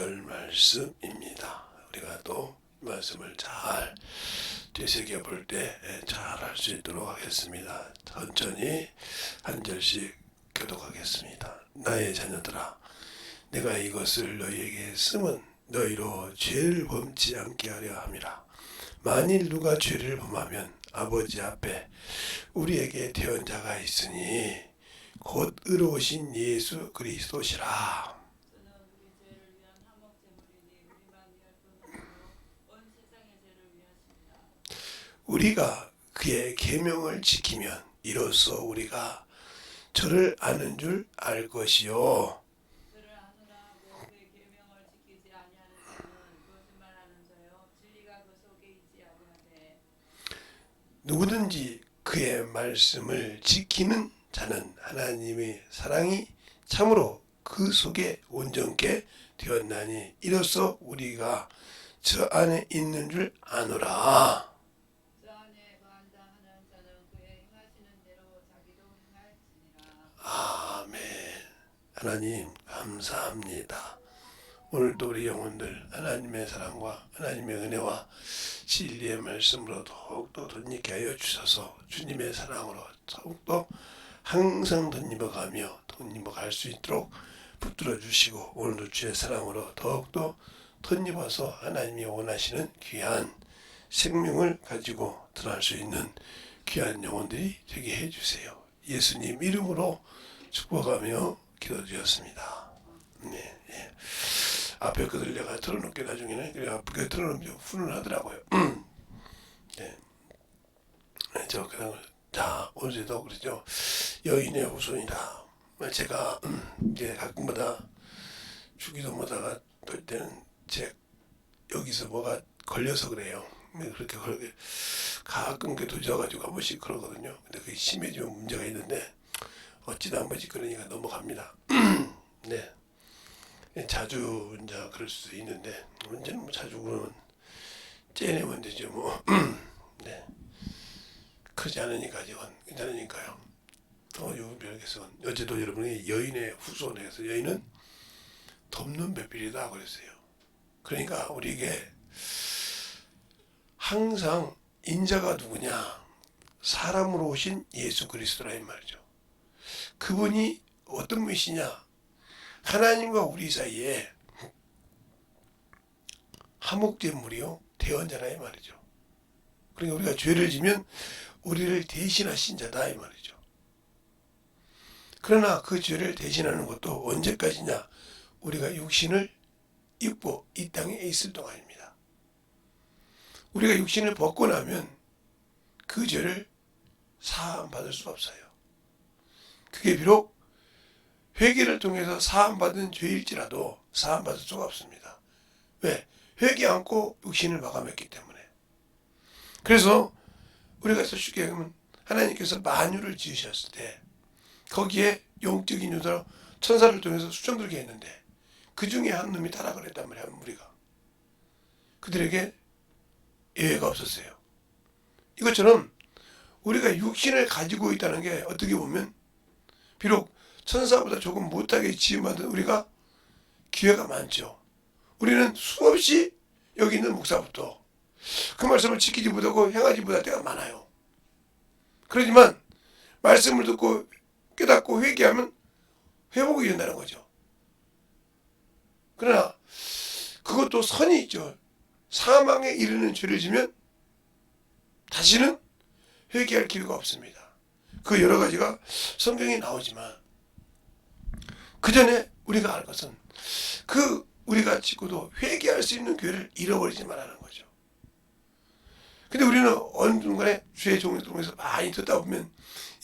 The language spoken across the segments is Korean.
구절 말씀입니다. 우리가 또 말씀을 잘 되새겨 볼 때 잘 할 수 있도록 하겠습니다. 천천히 한 절씩 교독하겠습니다. 나의 자녀들아, 내가 이것을 너희에게 쓰면 너희로 죄를 범치 않게 하려 함이라. 만일 누가 죄를 범하면 아버지 앞에 우리에게 태어난 자가 있으니 곧 의로우신 예수 그리스도시라. 우리가 그의 계명을 지키면 이로써 우리가 저를 아는 줄 알 것이요. 누구든지 그의 말씀을 지키는 자는 하나님의 사랑이 참으로 그 속에 온전케 되었나니 이로써 우리가 저 안에 있는 줄 아노라. 아멘. 하나님 감사합니다. 오늘도 우리 영혼들 하나님의 사랑과 하나님의 은혜와 진리의 말씀으로 더욱더 덧입게 하여 주셔서 주님의 사랑으로 더욱더 항상 덧입어가며 덧입어갈 수 있도록 붙들어 주시고 오늘도 주의 사랑으로 더욱더 덧입어서 하나님이 원하시는 귀한 생명을 가지고 드러날 수 있는 귀한 영혼들이 되게 해주세요. 예수님 이름으로 축복하며 기도드렸습니다. 네, 예. 앞에 것들 내가 틀어놓게 나중에는 그래 앞에 틀어놓으면 훈훈하더라고요. 네. 저 그냥 자 오늘도 그러죠. 여인의 후손이다. 제가 이제 가끔마다 주기도마다가 될 때는 제 여기서 뭐가 걸려서 그래요. 그렇게 가끔 도져가지고 한 번씩 그러거든요. 근데 그게 심해지면 문제가 있는데 어찌나 한 번씩 그러니까 넘어갑니다. 네. 자주 이제 그럴 수도 있는데 언제는 뭐 자주 그러면 째내면 되죠 뭐. 네. 크지 않으니까 아직은 괜찮으니까요. 유별께서 어제도 여러분이 여인의 후손에서 여인은 덮는 배필이다 그랬어요. 그러니까 우리에게 항상 인자가 누구냐? 사람으로 오신 예수 그리스도라 이 말이죠. 그분이 어떤 분이시냐? 하나님과 우리 사이에 화목제물이요 대언자라 이 말이죠. 그러니까 우리가 죄를 지면 우리를 대신하신 자다 이 말이죠. 그러나 그 죄를 대신하는 것도 언제까지냐? 우리가 육신을 입고 이 땅에 있을 동안입니다. 우리가 육신을 벗고 나면 그 죄를 사함받을 수 없어요. 그게 비록 회개를 통해서 사함받은 죄일지라도 사함받을 수가 없습니다. 왜? 회개 않고 육신을 마감했기 때문에. 그래서 우리가 쉽게 보면 하나님께서 만유를 지으셨을 때 거기에 영적인 요소로 천사를 통해서 수정들게 했는데 그 중에 한 놈이 타락을 했단 말이야. 우리가 그들에게 예외가 없었어요. 이것처럼 우리가 육신을 가지고 있다는 게 어떻게 보면 비록 천사보다 조금 못하게 지음받은 우리가 기회가 많죠. 우리는 수없이 여기 있는 목사부터 그 말씀을 지키지 못하고 행하지 못할 때가 많아요. 그렇지만 말씀을 듣고 깨닫고 회개하면 회복이 된다는 거죠. 그러나 그것도 선이 있죠. 사망에 이르는 죄를 지면 다시는 회개할 기회가 없습니다. 그 여러 가지가 성경에 나오지만 그 전에 우리가 알 것은 그 우리가 짓고도 회개할 수 있는 기회를 잃어버리지 말라는 거죠. 근데 우리는 어느 순간에 주의 종을 통해서 많이 듣다 보면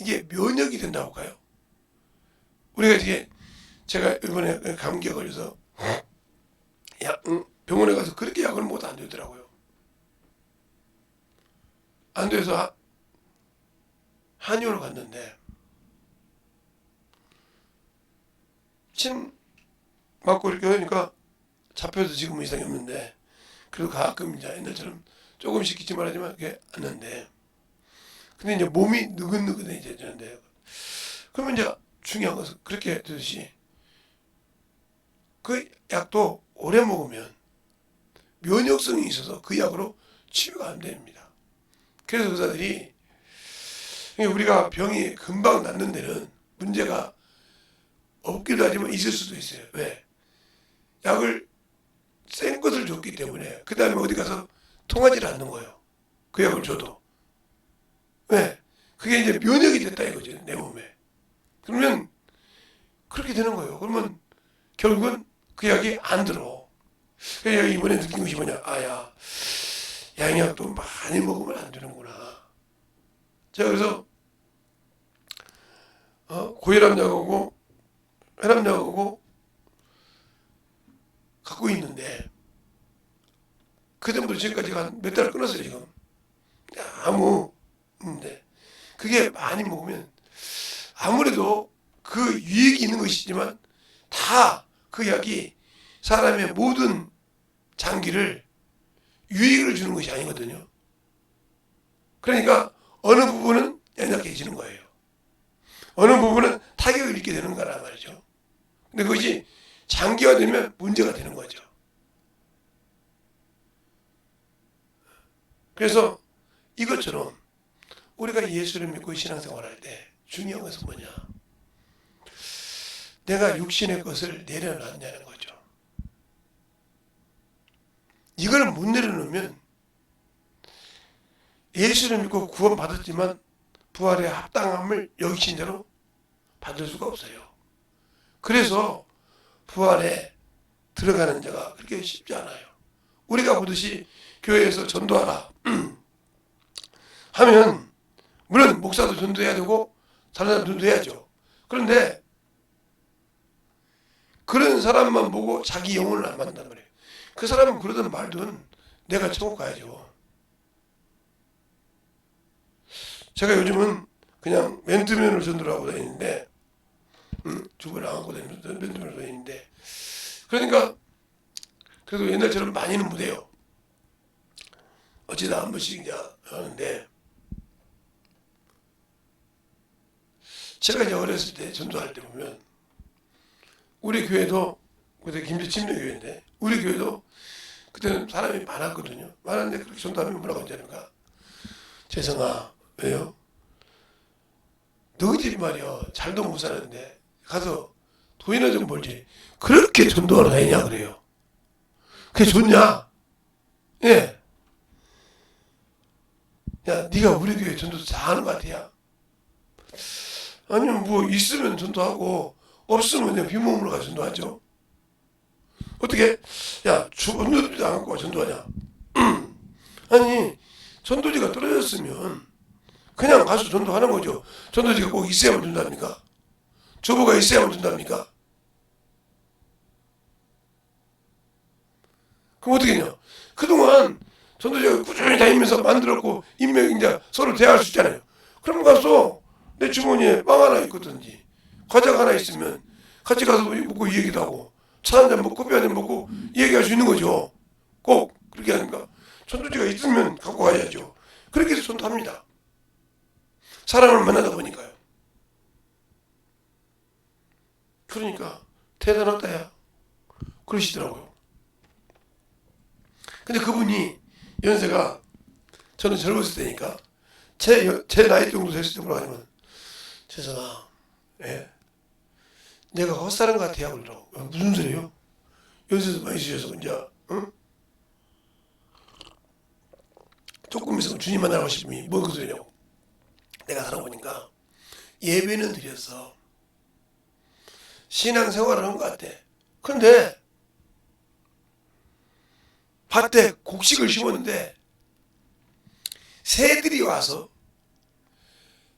이게 면역이 된다고 할까요? 우리가 이게 제가 이번에 감기에 걸려서 병원에 가서 그렇게 약을 먹어도 안 되더라고요. 안 돼서 한의원을 갔는데 침 맞고 이렇게 하니까 잡혀도 지금은 이상이 없는데 그래도 가끔 이제 옛날처럼 조금씩 기침 말하지만 그게 않는데 근데 이제 몸이 느긋느긋해지는데 그러면 이제 중요한 것은 그렇게 되듯이 그 약도 오래 먹으면 면역성이 있어서 그 약으로 치유가 안 됩니다. 그래서 의사들이 우리가 병이 금방 낫는 데는 문제가 없기도 하지만 있을 수도 있어요. 왜? 약을 센 것을 줬기 때문에 그 다음에 어디 가서 통하지를 않는 거예요. 그 약을 줘도. 왜? 그게 이제 면역이 됐다 이거죠. 내 몸에. 그러면 그렇게 되는 거예요. 그러면 결국은 그 약이 안 들어. 그래서 이번에 느낀 것이 뭐냐. 아야, 양약도 많이 먹으면 안 되는구나. 제가 그래서 고혈압약하고 혈압약하고 갖고 있는데 그 전부터 지금까지 한 몇 달 끊었어요 지금. 아무 없는데 그게 많이 먹으면 아무래도 그 유익이 있는 것이지만 다 그 약이 사람의 모든 장기를 유익을 주는 것이 아니거든요. 그러니까 어느 부분은 연약해지는 거예요. 어느 부분은 타격을 입게 되는 거란 말이죠. 근데 그것이 장기화되면 문제가 되는 거죠. 그래서 이것처럼 우리가 예수를 믿고 신앙생활할 때 중요한 것은 뭐냐? 내가 육신의 것을 내려놨냐는 거죠. 이걸 못 내려놓으면 예수를 믿고 구원받았지만 부활의 합당함을 여기신 대로 받을 수가 없어요. 그래서 부활에 들어가는 자가 그렇게 쉽지 않아요. 우리가 보듯이 교회에서 전도하라 하면 물론 목사도 전도해야 되고 다른 사람도 전도해야죠. 그런데 그런 사람만 보고 자기 영혼을 안 만든단 말이에요. 그 사람은 그러든 말든 내가 천국 가야죠. 제가 요즘은 그냥 맨투맨으로 전도를 하고 다니는데 주부를 안 하고 다니면서 맨투맨으로 다니는데 그러니까 그래도 옛날처럼 많이는 못해요. 어찌다 한 번씩 이제 하는데 제가 이제 어렸을 때 전도할 때 보면 우리 교회도 그때 김제 침례교회인데 우리 교회도 그때는 사람이 많았거든요. 많았는데 그렇게 전도하면 뭐라고 하냐니까 재성아 왜요? 너희들이 말이야 잘도 못 사는데 가서 돈이나 좀 벌지 그렇게 전도하러 다니냐 그래요. 그게 좋냐? 예. 야 네가 우리 교회 전도 잘하는 것 같아. 아니면 뭐 있으면 전도하고 없으면 그냥 빈몸으로 가서 전도하죠. 어떻게? 야 전도지도 안 갖고 와 전도하냐? 아니 전도지가 떨어졌으면 그냥 가서 전도하는 거죠. 전도지가 꼭 있어야만 전도합니까? 주보가 있어야만 전도합니까? 그럼 어떻게 했냐? 그동안 전도지가 꾸준히 다니면서 만들었고 인맥인자 서로 대화할 수 있잖아요. 그럼 가서 내 주머니에 빵 하나 있거든지 과자가 하나 있으면 같이 가서 먹고 얘기도 하고 차 한잔 먹고 커피 한잔 먹고 얘기할 수 있는 거죠. 꼭 그렇게 하니까 전도지가 있으면 갖고 가야죠. 그렇게 해서 전도합니다. 사람을 만나다 보니까요. 그러니까 대단하다야 그러시더라고요. 근데 그분이 연세가 저는 젊었을 때니까 제 나이 정도 됐을 때 뭐라 하냐면 재성아 예? 내가 헛사람 같아요 그러더라고. 무슨 소리예요? 연세도 많이 있으셔서 이제 응? 조금 있으면 주님 만나고 싶으니 뭐 그 소리냐고. 내가 살아보니까 예배는 드렸어. 신앙생활을 한 것 같아. 그런데 밭에 곡식을 심었는데 새들이 와서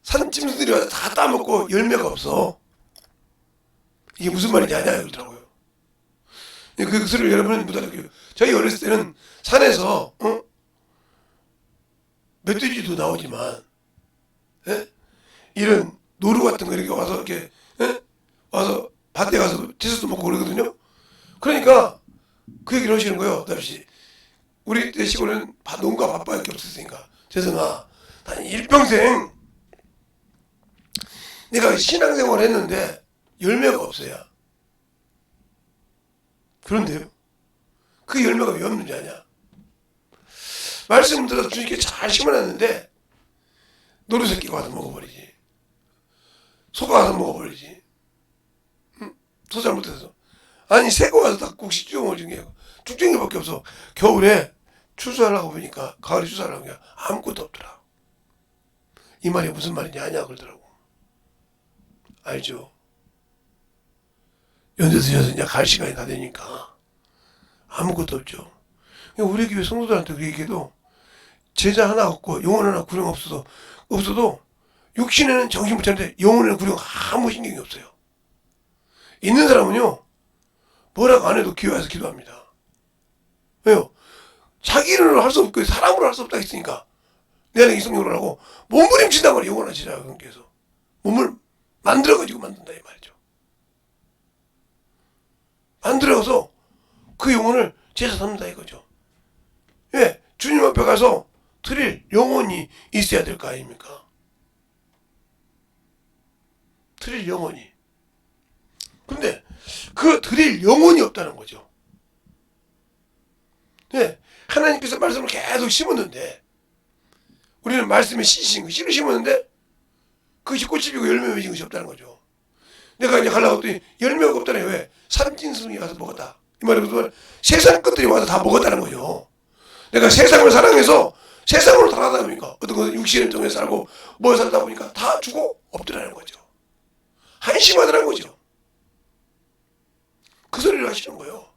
산짐승들이 와서 다 따먹고 열매가 없어. 이게 무슨 말인지 아냐 그러더라고요. 그 소리를 여러분은 못 알아듣고요. 저희 어렸을 때는 산에서 멧돼지도 나오지만 이런 노루 같은 거 이렇게 와서 이렇게 와서 밭에 가서 채소도 먹고 그러거든요. 그러니까 그 얘기를 하시는 거예요. 다시 우리 때 시골은 농가 바빠밖에 없었으니까 재성아 난 일평생 내가 신앙생활을 했는데 열매가 없어요. 그런데요 그 열매가 왜 없는 줄 아냐? 말씀을 들어서 주님께 잘 심어놨는데 노루새끼가 와서 먹어버리지. 소가 와서 먹어버리지. 응? 소 잘못해서. 아니 새가 와서 다 곡식 찌워먹을 중이에요. 쭉쟁이밖에 없어. 겨울에 추수하려고 보니까 가을에 추수하려고 보니까 아무것도 없더라. 이 말이 무슨 말인지 아냐 그러더라고. 알죠? 연세 드셔서 이제 갈 시간이 다 되니까 아무것도 없죠. 우리 교회 성도들한테 그 얘기해도 제자 하나 없고 영혼 하나 구령 없어도 육신에는 정신 못 차리는데 영혼에는 구령 아무 신경이 없어요. 있는 사람은요 뭐라고 안 해도 교회 와서 기도합니다. 왜요? 자기 일을 할 수 없고 사람으로 할 수 없다 했으니까 내가 이성적으로 하고 몸부림친단 말이에요. 영혼을 지라고 그래서 몸을 만들어가지고 만든다 이 말이죠. 만들어서 그 영혼을 제사 삼는다 이거죠. 예, 주님 앞에 가서 드릴 영혼이 있어야 될 거 아닙니까? 드릴 영혼이. 근데 그 드릴 영혼이 없다는 거죠. 예, 하나님께서 말씀을 계속 심었는데 우리는 말씀에 씨신 거 씨를 심었는데 그것이 꽃이 피고 열매 맺은 것이 없다는 거죠. 내가 이제 가려고 했더니 열매가 없다네. 왜? 산짐승이 와서 먹었다. 이 말이 무슨 말? 세상 것들이 와서 다 먹었다는 거죠. 내가 세상을 사랑해서 세상으로 살아다 보니까 어떤 것은 육신을 통해 살고 뭘 살다 보니까 다 주고 없더라는 거죠. 한심하더라는 거죠. 그 소리를 하시는 거예요.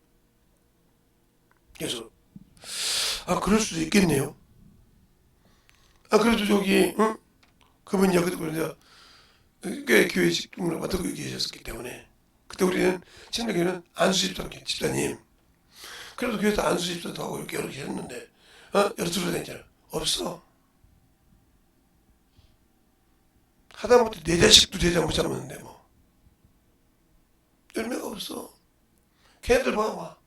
그래서 그럴 수도 있겠네요. 그래도 저기 응? 그분이 그래도 꽤 교회 직분을 맡고 계셨기 때문에 그때 우리는 신대교회는 안수 집사님 그래도 교회에서 안수 집사도 하고 이렇게 여러 계셨는데 여러 들어 다니잖아. 없어. 하다못해 내 자식도 제자 못 잡았는데 뭐 열매가 없어. 걔네들 봐봐.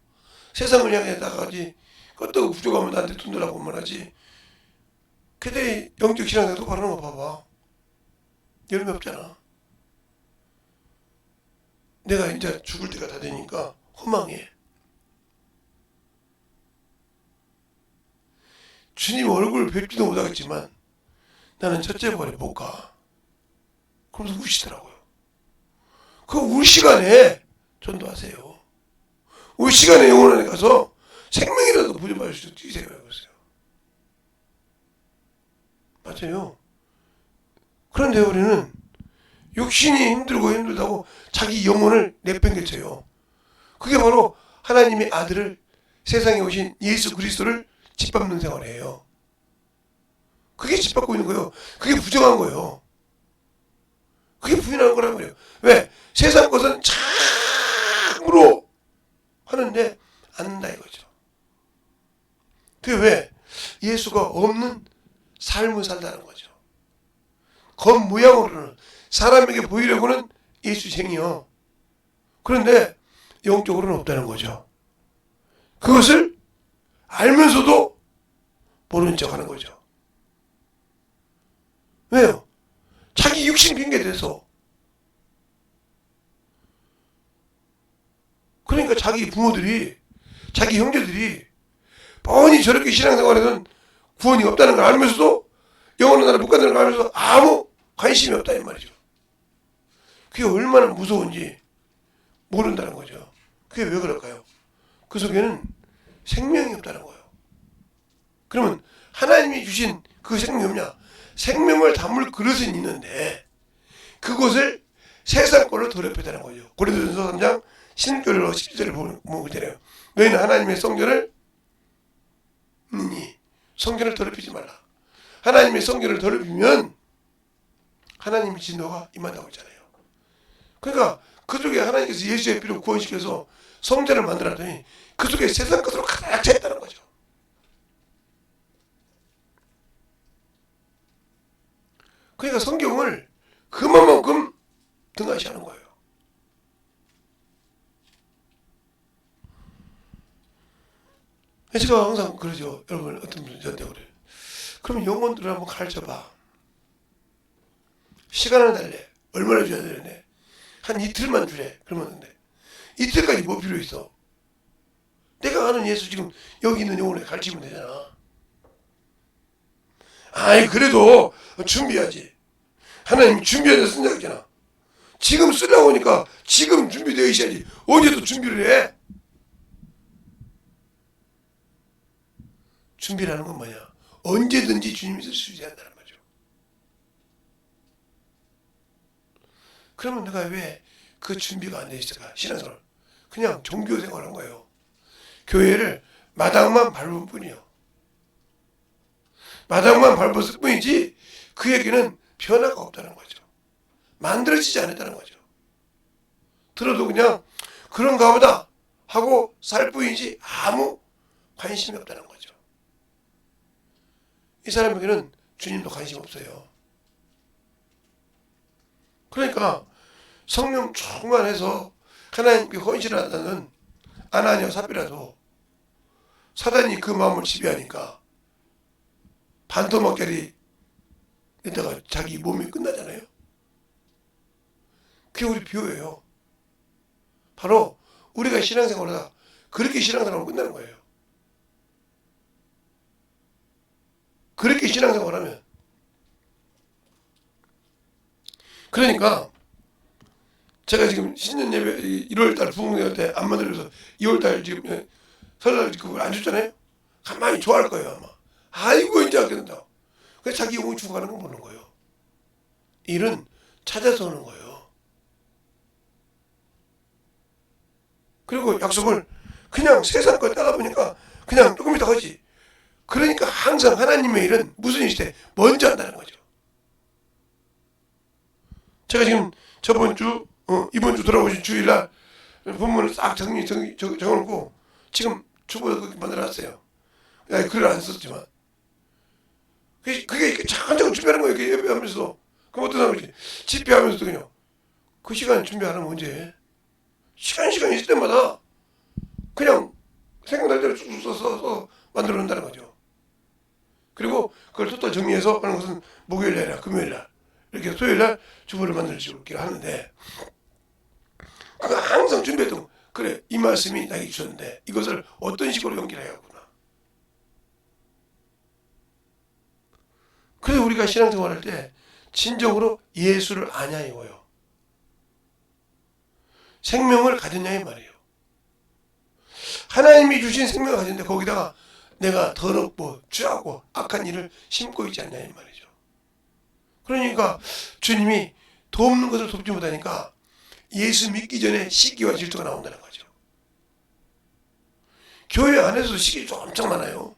세상을 향해 나가지 껐다고 부족하면 나한테 돈 달라고 말하지. 걔들이 영적 신앙에도 바르는 거 봐봐. 열매 없잖아. 내가 이제 죽을 때가 다 되니까 허망해. 주님 얼굴을 뵙지도 못하겠지만 나는 첫째 벌에 못 가. 그러면서 우시더라고요. 그 울 시간에 전도하세요. 울 시간에 영혼 안에 가서 생명이라도 부여받을 수 있으세요. 맞아요. 그런데 우리는 육신이 힘들다고 자기 영혼을 내팽개쳐요. 그게 바로 하나님의 아들을 세상에 오신 예수 그리스도를 짓밟는 생활이에요. 그게 짓밟고 있는 거예요. 그게 부정한 거예요. 그게 부인하는 거란 말이에요. 왜? 세상 것은 참으로 하는데 안다 이거죠. 그게 왜? 예수가 없는 삶을 살다는 거죠. 겉모양으로는 사람에게 보이려고는 예수생이요. 그런데 영적으로는 없다는 거죠. 그것을 알면서도 모르는 척 하는 거죠. 왜요? 자기 육신 핑계대서. 그러니까 자기 부모들이, 자기 형제들이 뻔히 저렇게 신앙생활에는 구원이 없다는 걸 알면서도 영원한 나라 못 간다는 걸 알면서도 아무 관심이 없다 이 말이죠. 그게 얼마나 무서운지 모른다는 거죠. 그게 왜 그럴까요? 그 속에는 생명이 없다는 거예요. 그러면 하나님이 주신 그 생명이 없냐? 생명을 담을 그릇은 있는데 그것을 세상 걸로 더럽혔다는 거죠. 고린도전서 3장 16절로 17절을 보면 그잖아요. 너희는 하나님의 성전을 성전을 더럽히지 말라. 하나님의 성전을 더럽히면 하나님의 진노가 임한다고 했잖아요. 그러니까 그 속에 하나님께서 예수의 피로 구원시켜서 성전을 만들었더니 그 속에 세상 것으로 가득 차 있다는 거죠. 그러니까 성경을 그만큼 등한시하는 거예요. 제가 항상 그러죠. 여러분 어떤 분이 저한테 그래요. 그럼 영혼들을 한번 가르쳐봐. 시간을 달래. 얼마나 줘야 되는데 한 이틀만 주래. 그러면 안 돼. 이틀까지 뭐 필요 있어? 내가 살아가는 예수 지금 여기 있는 영혼에 가르치면 되잖아. 아이 그래도 준비하지. 하나님 준비해서 쓴다 했잖아. 지금 쓰려고 하니까 지금 준비되어 있어야지. 언제 또 준비를 해? 준비라는 건 뭐냐? 언제든지 주님이 쓸 수 있다는 거죠. 그러면 내가 왜 그 준비가 안 돼 있을까? 신앙생활 그냥 종교 생활한 거예요. 교회를 마당만 밟을 뿐이요. 마당만 밟았을 뿐이지 그에게는 변화가 없다는 거죠. 만들어지지 않았다는 거죠. 들어도 그냥 그런가 보다 하고 살 뿐이지 아무 관심이 없다는 거죠. 이 사람에게는 주님도 관심 없어요. 그러니까 성령 충만해서 하나님께 헌신하다는 아나니아 삽비라도 사단이 그 마음을 지배하니까 반토막짜리 에다가 자기 몸이 끝나잖아요. 그게 우리 비유예요. 바로 우리가 신앙생활하다 그렇게 신앙생활하면 끝나는 거예요. 그렇게 신앙생활하면. 그러니까 제가 지금 신년 예배 1월달 부흥회 때 안 만들어서 2월달 지금 설날 그걸 안 줬잖아요. 가만히 좋아할 거예요 아마. 아이고 이제 하게 된다. 그래서 자기 영혼이 죽어가는 거 보는 거예요. 일은 찾아서 오는 거예요. 그리고 약속을 그냥 세상 거 따라 보니까 그냥 조금 이따 하지. 그러니까 항상 하나님의 일은 무슨 일일 때 먼저 한다는 거죠. 제가 지금 저번 주 이번 주 돌아오신 주일날 본문을 싹 적어놓고 지금 주보에 그렇게 만들어놨어요. 글을 안 썼지만 그게 차근차근 준비하는 거예요. 이렇게 예배하면서도. 그럼 어떤 사람이지 집회하면서도 그냥 그 시간 준비하려면 언제 시간 있을 때마다 그냥 생각날 대로 쭉 써서 만들어 놓는다는 거죠. 그리고 그걸 또 정리해서 하는 것은 목요일날이나 금요일날 이렇게 토요일날 주보를 만들어주기로 하는데 그거 항상 준비했던 거. 그래 이 말씀이 나에게 주셨는데 이것을 어떤 식으로 연기해야 하구나. 그래서 우리가 신앙생활할 때 진정으로 예수를 아냐 이거예요. 생명을 가졌냐 이 말이에요. 하나님이 주신 생명을 가졌는데 거기다가 내가 더럽고 죄하고 악한 일을 심고 있지 않냐 이 말이죠. 그러니까 주님이 돕는 것을 돕지 못하니까 예수 믿기 전에 시기와 질투가 나온다는 거죠. 교회 안에서도 시기 엄청 많아요.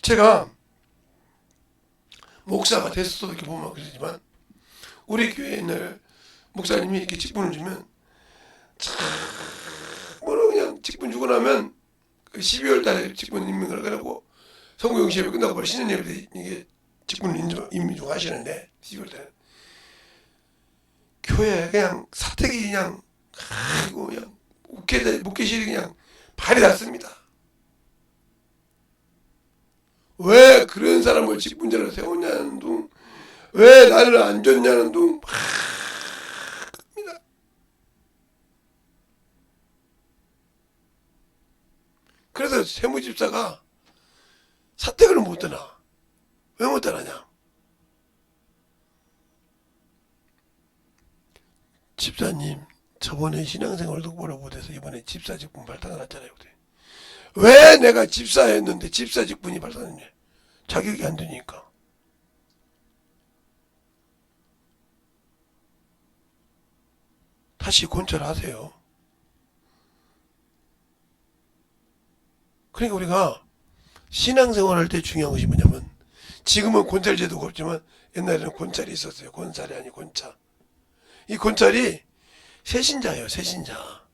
제가 목사가 됐어도 이렇게 보면 그러지만 우리 교회에 있는 목사님이 이렇게 직분을 주면 참으로 그냥 직분 주고 나면 12월 달에 직분 임명을 하고 성구영 시험이 끝나고 바로 신년 예배 때 이게 직분을 임명 하시는데 12월 달에 교회 그냥 사택이 그냥 아이고 그냥 목회실이 그냥 발이 났습니다. 왜 그런 사람을 직분자로 세우냐는 둥, 왜 나를 안 줬냐는 둥, 합니다. 그래서 세무집사가 사택을 못 떠나. 왜 못 떠나냐? 집사님, 저번에 신앙생활 독보를 못해서 이번에 집사 직분 발탁을 했잖아요. 왜 내가 집사였는데 집사 직분이 발탁했냐? 자격이 안 되니까. 다시 권찰하세요. 그러니까 우리가 신앙생활 할 때 중요한 것이 뭐냐면 지금은 권찰 제도가 없지만 옛날에는 권찰이 있었어요. 권찰이 아니 권차. 이 권찰이 새신자예요. 새신자.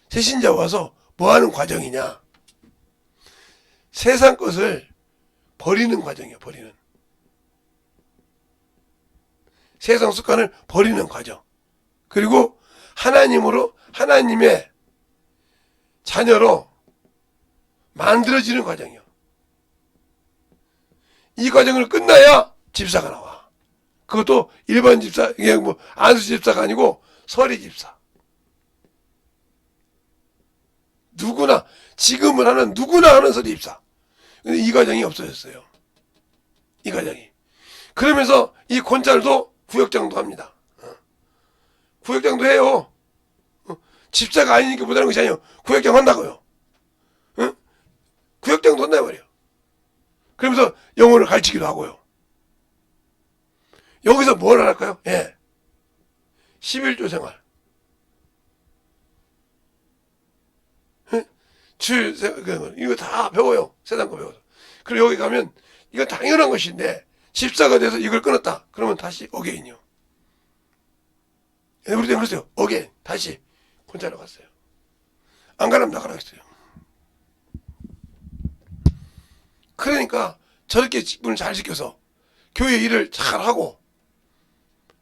새신자 와서 뭐하는 과정이냐. 세상 것을 버리는 과정이에요. 버리는. 세상 습관을 버리는 과정. 그리고 하나님으로 하나님의 자녀로 만들어지는 과정이요. 이 과정을 끝나야 집사가 나와. 그것도 일반 집사, 이게 뭐 안수 집사가 아니고 서리 집사. 누구나 지금은 하는 누구나 하는 설립입사. 근데 이 과정이 없어졌어요. 이 과정이. 그러면서 이 권찰도 구역장도 합니다. 구역장도 해요. 집사가 아니니까 못하는 것이 아니에요. 구역장 한다고요. 구역장도 한다 말이에요. 그러면서 영어를 가르치기도 하고요. 여기서 뭘 할까요? 예. 11조 생활. 이거 다 배워요. 세상 거 배워서. 그리고 여기 가면 이건 당연한 것인데 집사가 돼서 이걸 끊었다. 그러면 다시 어게인이요. 우리 때는 그랬어요. 어게인. 다시 혼자로 갔어요. 안 가려면 나가라 했어요. 그러니까 저렇게 직분을 잘 지켜서 교회 일을 잘 하고,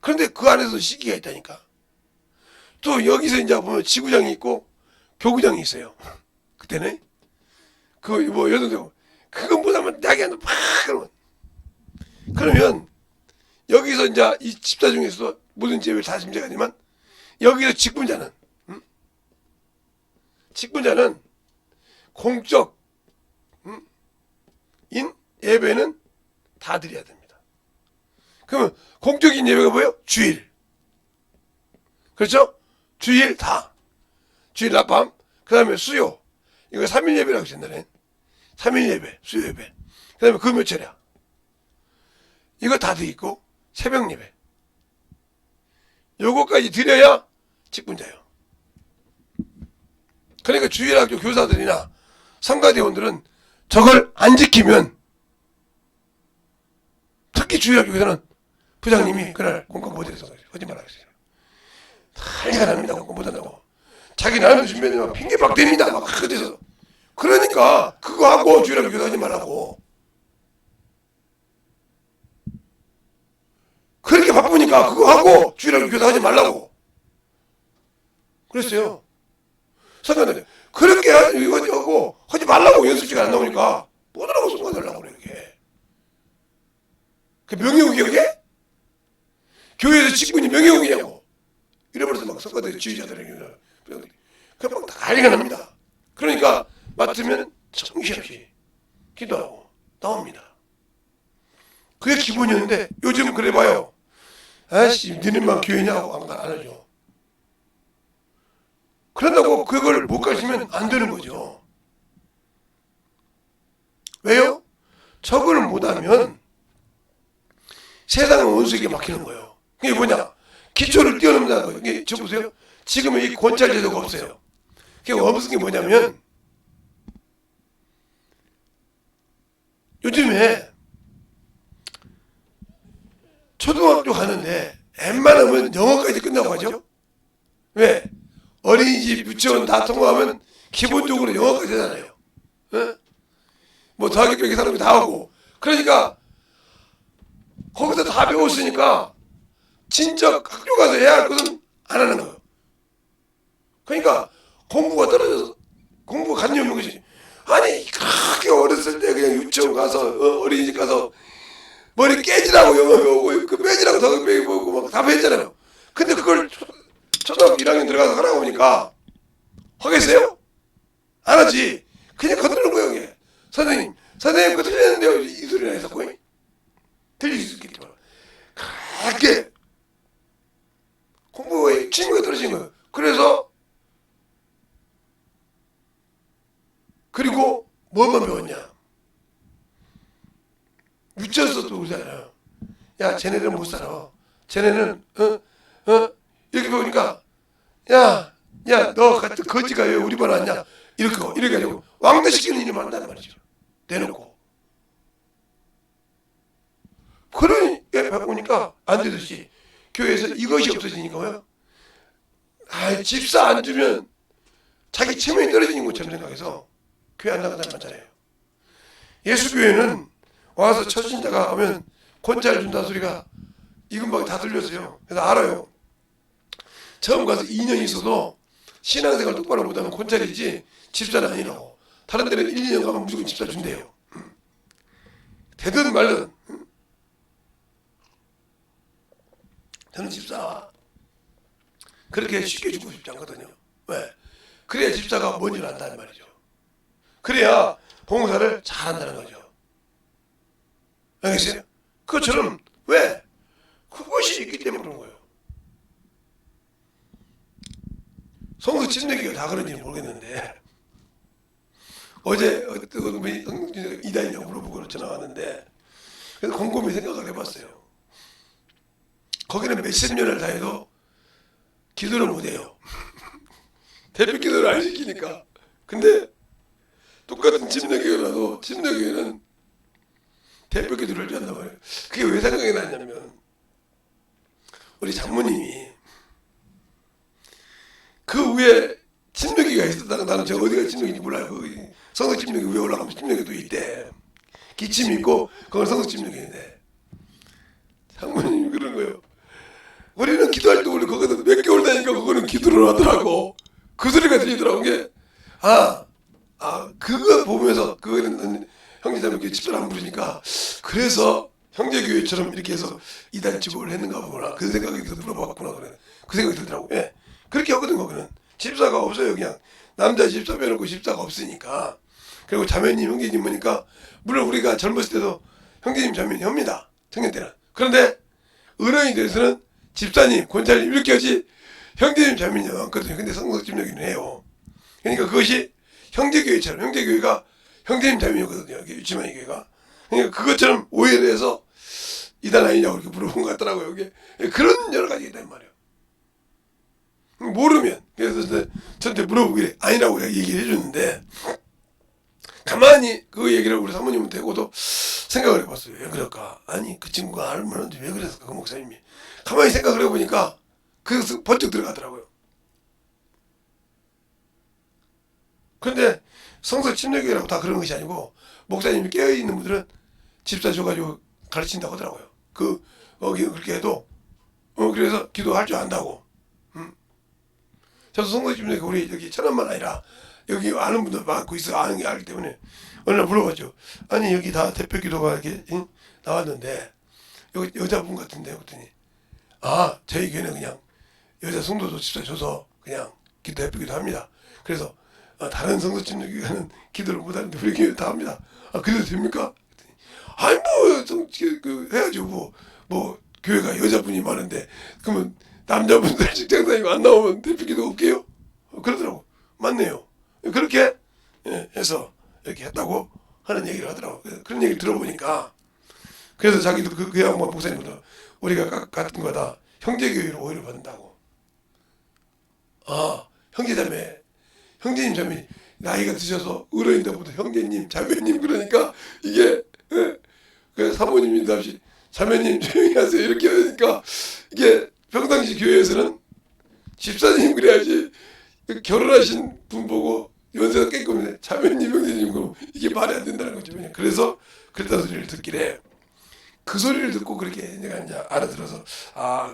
그런데 그 안에서 시기가 있다니까. 또 여기서 이제 보면 지구장이 있고 교구장이 있어요. 그때는 여든데 그건 못하면 나게 팍 그러면 여기서 이제 이 집사 중에서도 모든 예배를 다 심재가 되지만 여기서 직분자는 공적 인 예배는 다 드려야 됩니다. 그러면 공적인 예배가 뭐예요? 주일. 그렇죠? 주일 다. 주일 낮밤. 그 다음에 수요. 이거 3일 예배라고 했는데 3일 예배, 수요 예배. 그 다음에 금요철야. 이거 다 돼 있고 새벽 예배. 요거까지 드려야 직분자예요. 그러니까 주일학교 교사들이나 성가대원들은 저걸 안 지키면, 특히 주일학교 교사는 부장님이 그날 공권 못해서 거짓말하겠어요. 난리가 납니다. 공권 못한다고. 자기 나름대로 준비해서 핑계 막 댑니다. 막 그래서. 그러니까 그거 하고 주일학교 교사 하지 말라고. 그렇게 바쁘니까 그거 하고 주일학교 교사 하지 말라고 그랬어요. 선생님 그렇게 이거 하고 하지 말라고. 연습시간 안 나오니까 못 하라고 순간하려고 그래. 이게 그 명예욕이야 그게? 교회에서 직분이 명예욕이냐고. 이래버려서 막 선거대 지휘자들에게 그냥 막 난리가 납니다. 그러니까 맡으면 정신없이 기도하고 나옵니다. 그게 기본이었는데 요즘 그래 봐요. 아이씨 너네만 교회냐고 안 하죠. 그런다고 그걸 못 가르치면 안 되는 거죠. 왜요? 저걸 못하면 세상은 원수에게 막히는 거예요. 그게 뭐냐? 기초를 뛰어넘는다는 거예요. 이게 저 보세요. 지금은 이 권찰 제도가 없어요. 그게 없은 게 뭐냐면 요즘에 초등학교 가는데 웬만하면 영어까지 끝나고 가죠. 왜? 어린이집, 유치원 다 통과하면 기본적으로 영어까지 하잖아요. 어? 뭐 대학교 사람이 다 하고. 그러니까 거기서 다 배웠으니까 진짜 학교 가서 해야 할 것은 안 하는 거예요. 그러니까 공부가 떨어져서 공부가 관념이 없는 것이. 아니 그렇게 어렸을 때 그냥 유치원 가서 어린이집 가서 머리 깨지라고 영어 배우고 그 빼지라고 더 배우고 막 다 배웠잖아요. 근데 그걸 초등학교 1학년 들어가서 하라고 하니까 하겠어요? 안 하지. 그냥 건드는 거예요. 이게. 선생님 그거 틀렸는데요. 이 소리나 해서 거의 들릴 수 있겠지만 그렇게 공부에 친구가 떨어진 거예요. 그리고 뭐만 배웠냐? 유치원에서도 그러잖아요. 야 쟤네들은 못 살아. 쟤네는 이렇게 배우니까 야 너 같은 거지가 왜 우리 반 왔냐? 이렇게 하려고 왕따시키는 일이 많다는 말이죠. 대놓고. 그러니까 바꾸니까 안 되듯이 교회에서 이것이 없어지니까 뭐요? 집사 안 주면 자기 체면이 떨어지는 것처럼 생각해서 교회 안 나간다는 말이잖아요. 예수교회는 와서 첫 신자가 하면 권찰 준다는 소리가 이 근방에 다 들렸어요. 그래서 알아요. 처음 가서 2년 있어도 신앙생활 똑바로 못하면 권찰이지 집사는 아니라고. 다른 데는 1, 2년 가면 무조건 집사 준대요. 되든 말든. 저는 집사 그렇게 쉽게 주고 싶지 않거든요. 왜? 그래야 집사가 뭔지를 안다는 말이죠. 그래야 봉사를 잘한다는 거죠. 알겠어요? 그것처럼 왜? 그것이 있기 때문에 그런 거예요. 성서 침례교가 다 그런지 모르겠는데 어제 이단이냐고 물어보고 전화 왔는데 그래서 곰곰이 생각을 해봤어요. 거기는 몇십 년을 다해도 기도를 못해요. 대표 기도를 안 시키니까. 근데 똑같은 침례교회라도 침례교회는 대표 기도를 한단 말이에요. 그게 왜 생각이 났냐면 우리 장모님이 그 위에 침례기가 있었다가 나는 저 어디가 침례기인지 몰라요. 그 성서 침례기 위에 올라가면 침례기도 있대. 기침이 있고 그건 성서 침례기인데 장모님이 그런 거예요. 우리는 기도할 때 우리 거기서 몇 개월 다니까 그거는 기도를 하더라고. 그 소리가 들리더라고. 게 그거 보면서 그거는 형제자매교회 집사를 안 부르니까 그래서 형제교회처럼 이렇게 해서 이단 집을 했는가 보구나. 그 생각이 들어서 물어봤구나. 그래. 그 생각이 들더라고. 예. 그렇게 하거든. 거기는 집사가 없어요. 그냥 남자 집사 빼놓고 집사가 없으니까. 그리고 자매님 형제님 보니까 물론 우리가 젊었을 때도 형제님 자매님 합니다. 청년 때는. 그런데 어른이 돼서는 집사님 권사님 이렇게 하지 형제님 자매님 많거든요. 근데 성서집례기는 해요. 그러니까 그것이 형제교회처럼 형제교회가 형제님 자매님이거든요. 유치만이 교회가. 그러니까 그것처럼 오해를 해서 이단 아니냐고 이렇게 물어본 것 같더라고요. 이게 그런 여러 가지가 있단 말이에요. 모르면 그래서 저한테 물어보길래 아니라고 얘기를 해줬는데 가만히 그 얘기를 우리 사모님한테 하고도 생각을 해봤어요. 왜 그럴까? 아니 그 친구가 알면은지 왜 그랬을까? 그 목사님이 가만히 생각을 해보니까 그래서 번쩍 들어가더라고요. 그런데 성서 침례교회라고 다 그런 것이 아니고 목사님이 깨어있는 분들은 집사 줘가지고 가르친다고 하더라고요. 거기 그렇게 해도 그래서 기도할 줄 안다고. 저도 성서 침례교회 우리 여기 천안만 아니라 여기 아는 분들 많고 있어 아는 게 알기 때문에 어느 날 물어봤죠. 아니 여기 다 대표 기도가 이렇게 나왔는데 여기 여자분 같은데 그랬더니 저희 교회는 그냥 여자 성도도 집사 줘서 그냥 대표 기도 합니다. 그래서 다른 성서 침례교회는 기도를 못하는데 우리 교회 다 합니다. 그래도 됩니까? 아니 해야죠. 뭐 교회가 여자분이 많은데 그러면 남자분들 직장 다니고 안 나오면 대표 기도 없게요? 그러더라고. 맞네요. 그렇게 해서 이렇게 했다고 하는 얘기를 하더라고. 그런 얘기를 들어보니까 그래서 자기도 그 양반 목사님도 우리가 같은 거다 형제교회로 오해를 받는다고. 형제자매 형제님 자매 나이가 드셔서 어른인데부터 형제님 자매님 그러니까 이게 그 사모님이 다시 자매님 조용히 하세요 이렇게 하니까 이게 평상시 교회에서는 집사님 그래야지 결혼하신 분 보고 연세가 꽤 있거든요. 자매님 형제님 그럼 이게 말이 안 된다는 거죠. 그래서 그랬다는 소리를 듣길래 그 소리를 듣고 그렇게 내가 이제 알아들어서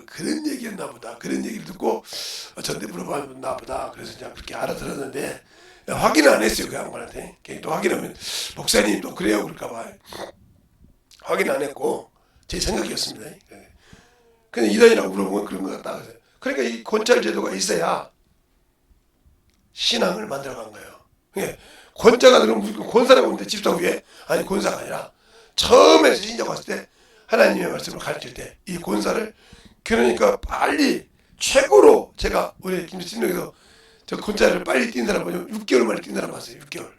그런 얘기였나 보다. 그런 얘기를 듣고 저한테 물어봤나 보다. 그래서 이제 그렇게 알아들었는데 확인을 안 했어요. 그 양반한테. 또 확인하면 목사님 또 그래요 그럴까 봐. 확인 안 했고 제 생각이었습니다. 근데 이단이라고 물어보면 그런 것 같다. 그러니까 이 권찰 제도가 있어야 신앙을 만들어간 거예요. 권자가 들어오면 권사라고 하는데 집사 위에 아니 권사가 아니라 처음에 신자가 왔을 때 하나님의 말씀을 가르칠 때 이 권사를 그러니까 빨리 최고로 제가 우리 김치진에서 저 권자를 빨리 뛴 사람 보면 6개월 만에 뛴 사람 봤어요. 6개월.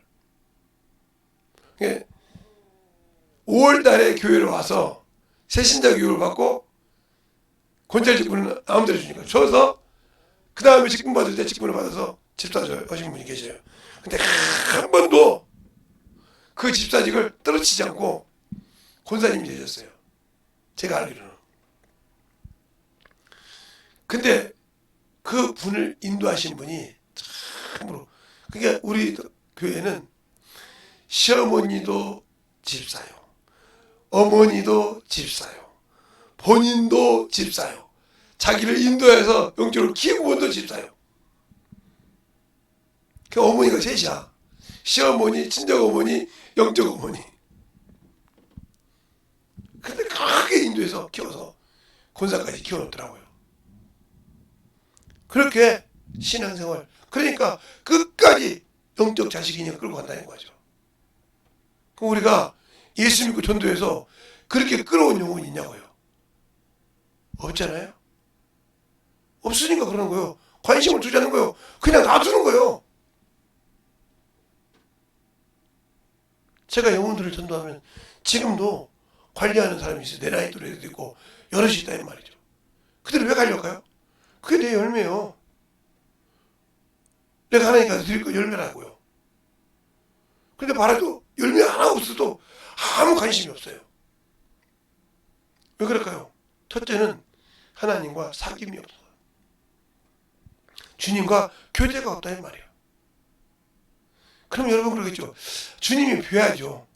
5월 달에 교회를 와서 새신자 교육을 받고 권자 직분을 아무데나 주니까 줘서 그 다음에 직분 받을 때 직분을 받아서 집사 하신 분이 계셔요. 근데 한 번도 그 집사직을 떨어치지 않고 권사님이 되셨어요. 제가 알기로는. 근데 그 분을 인도하신 분이 참으로 그게 우리 교회는 시어머니도 집사요. 어머니도 집사요. 본인도 집사요. 자기를 인도해서 영적으로 키우는 분도 집사요. 그 어머니가 셋이야. 시어머니, 친정어머니, 영적어머니. 근데 크게 인도해서 키워서 권사까지 키워놓더라고요. 그렇게 신앙생활 그러니까 끝까지 영적 자식이냐 끌고 간다는 거죠. 그럼 우리가 예수 믿고 전도해서 그렇게 끌어온 영혼이 있냐고요? 없잖아요. 없으니까 그러는 거예요. 관심을 두지 않는 거예요. 그냥 놔두는 거예요. 제가 영혼들을 전도하면 지금도 관리하는 사람이 있어요. 내 나이 또래도 있고 여럿이 있다는 말이죠. 그들을 왜 가려고요? 그게 내 열매예요. 내가 하나님께서 드릴 거 열매라고요. 근데 말해도 열매 하나 없어도 아무 관심이 없어요. 왜 그럴까요? 첫째는 하나님과 사귐이 없어요. 주님과 교제가 없다는 말이에요. 그럼 여러분 그러겠죠. 주님이 뵈야죠.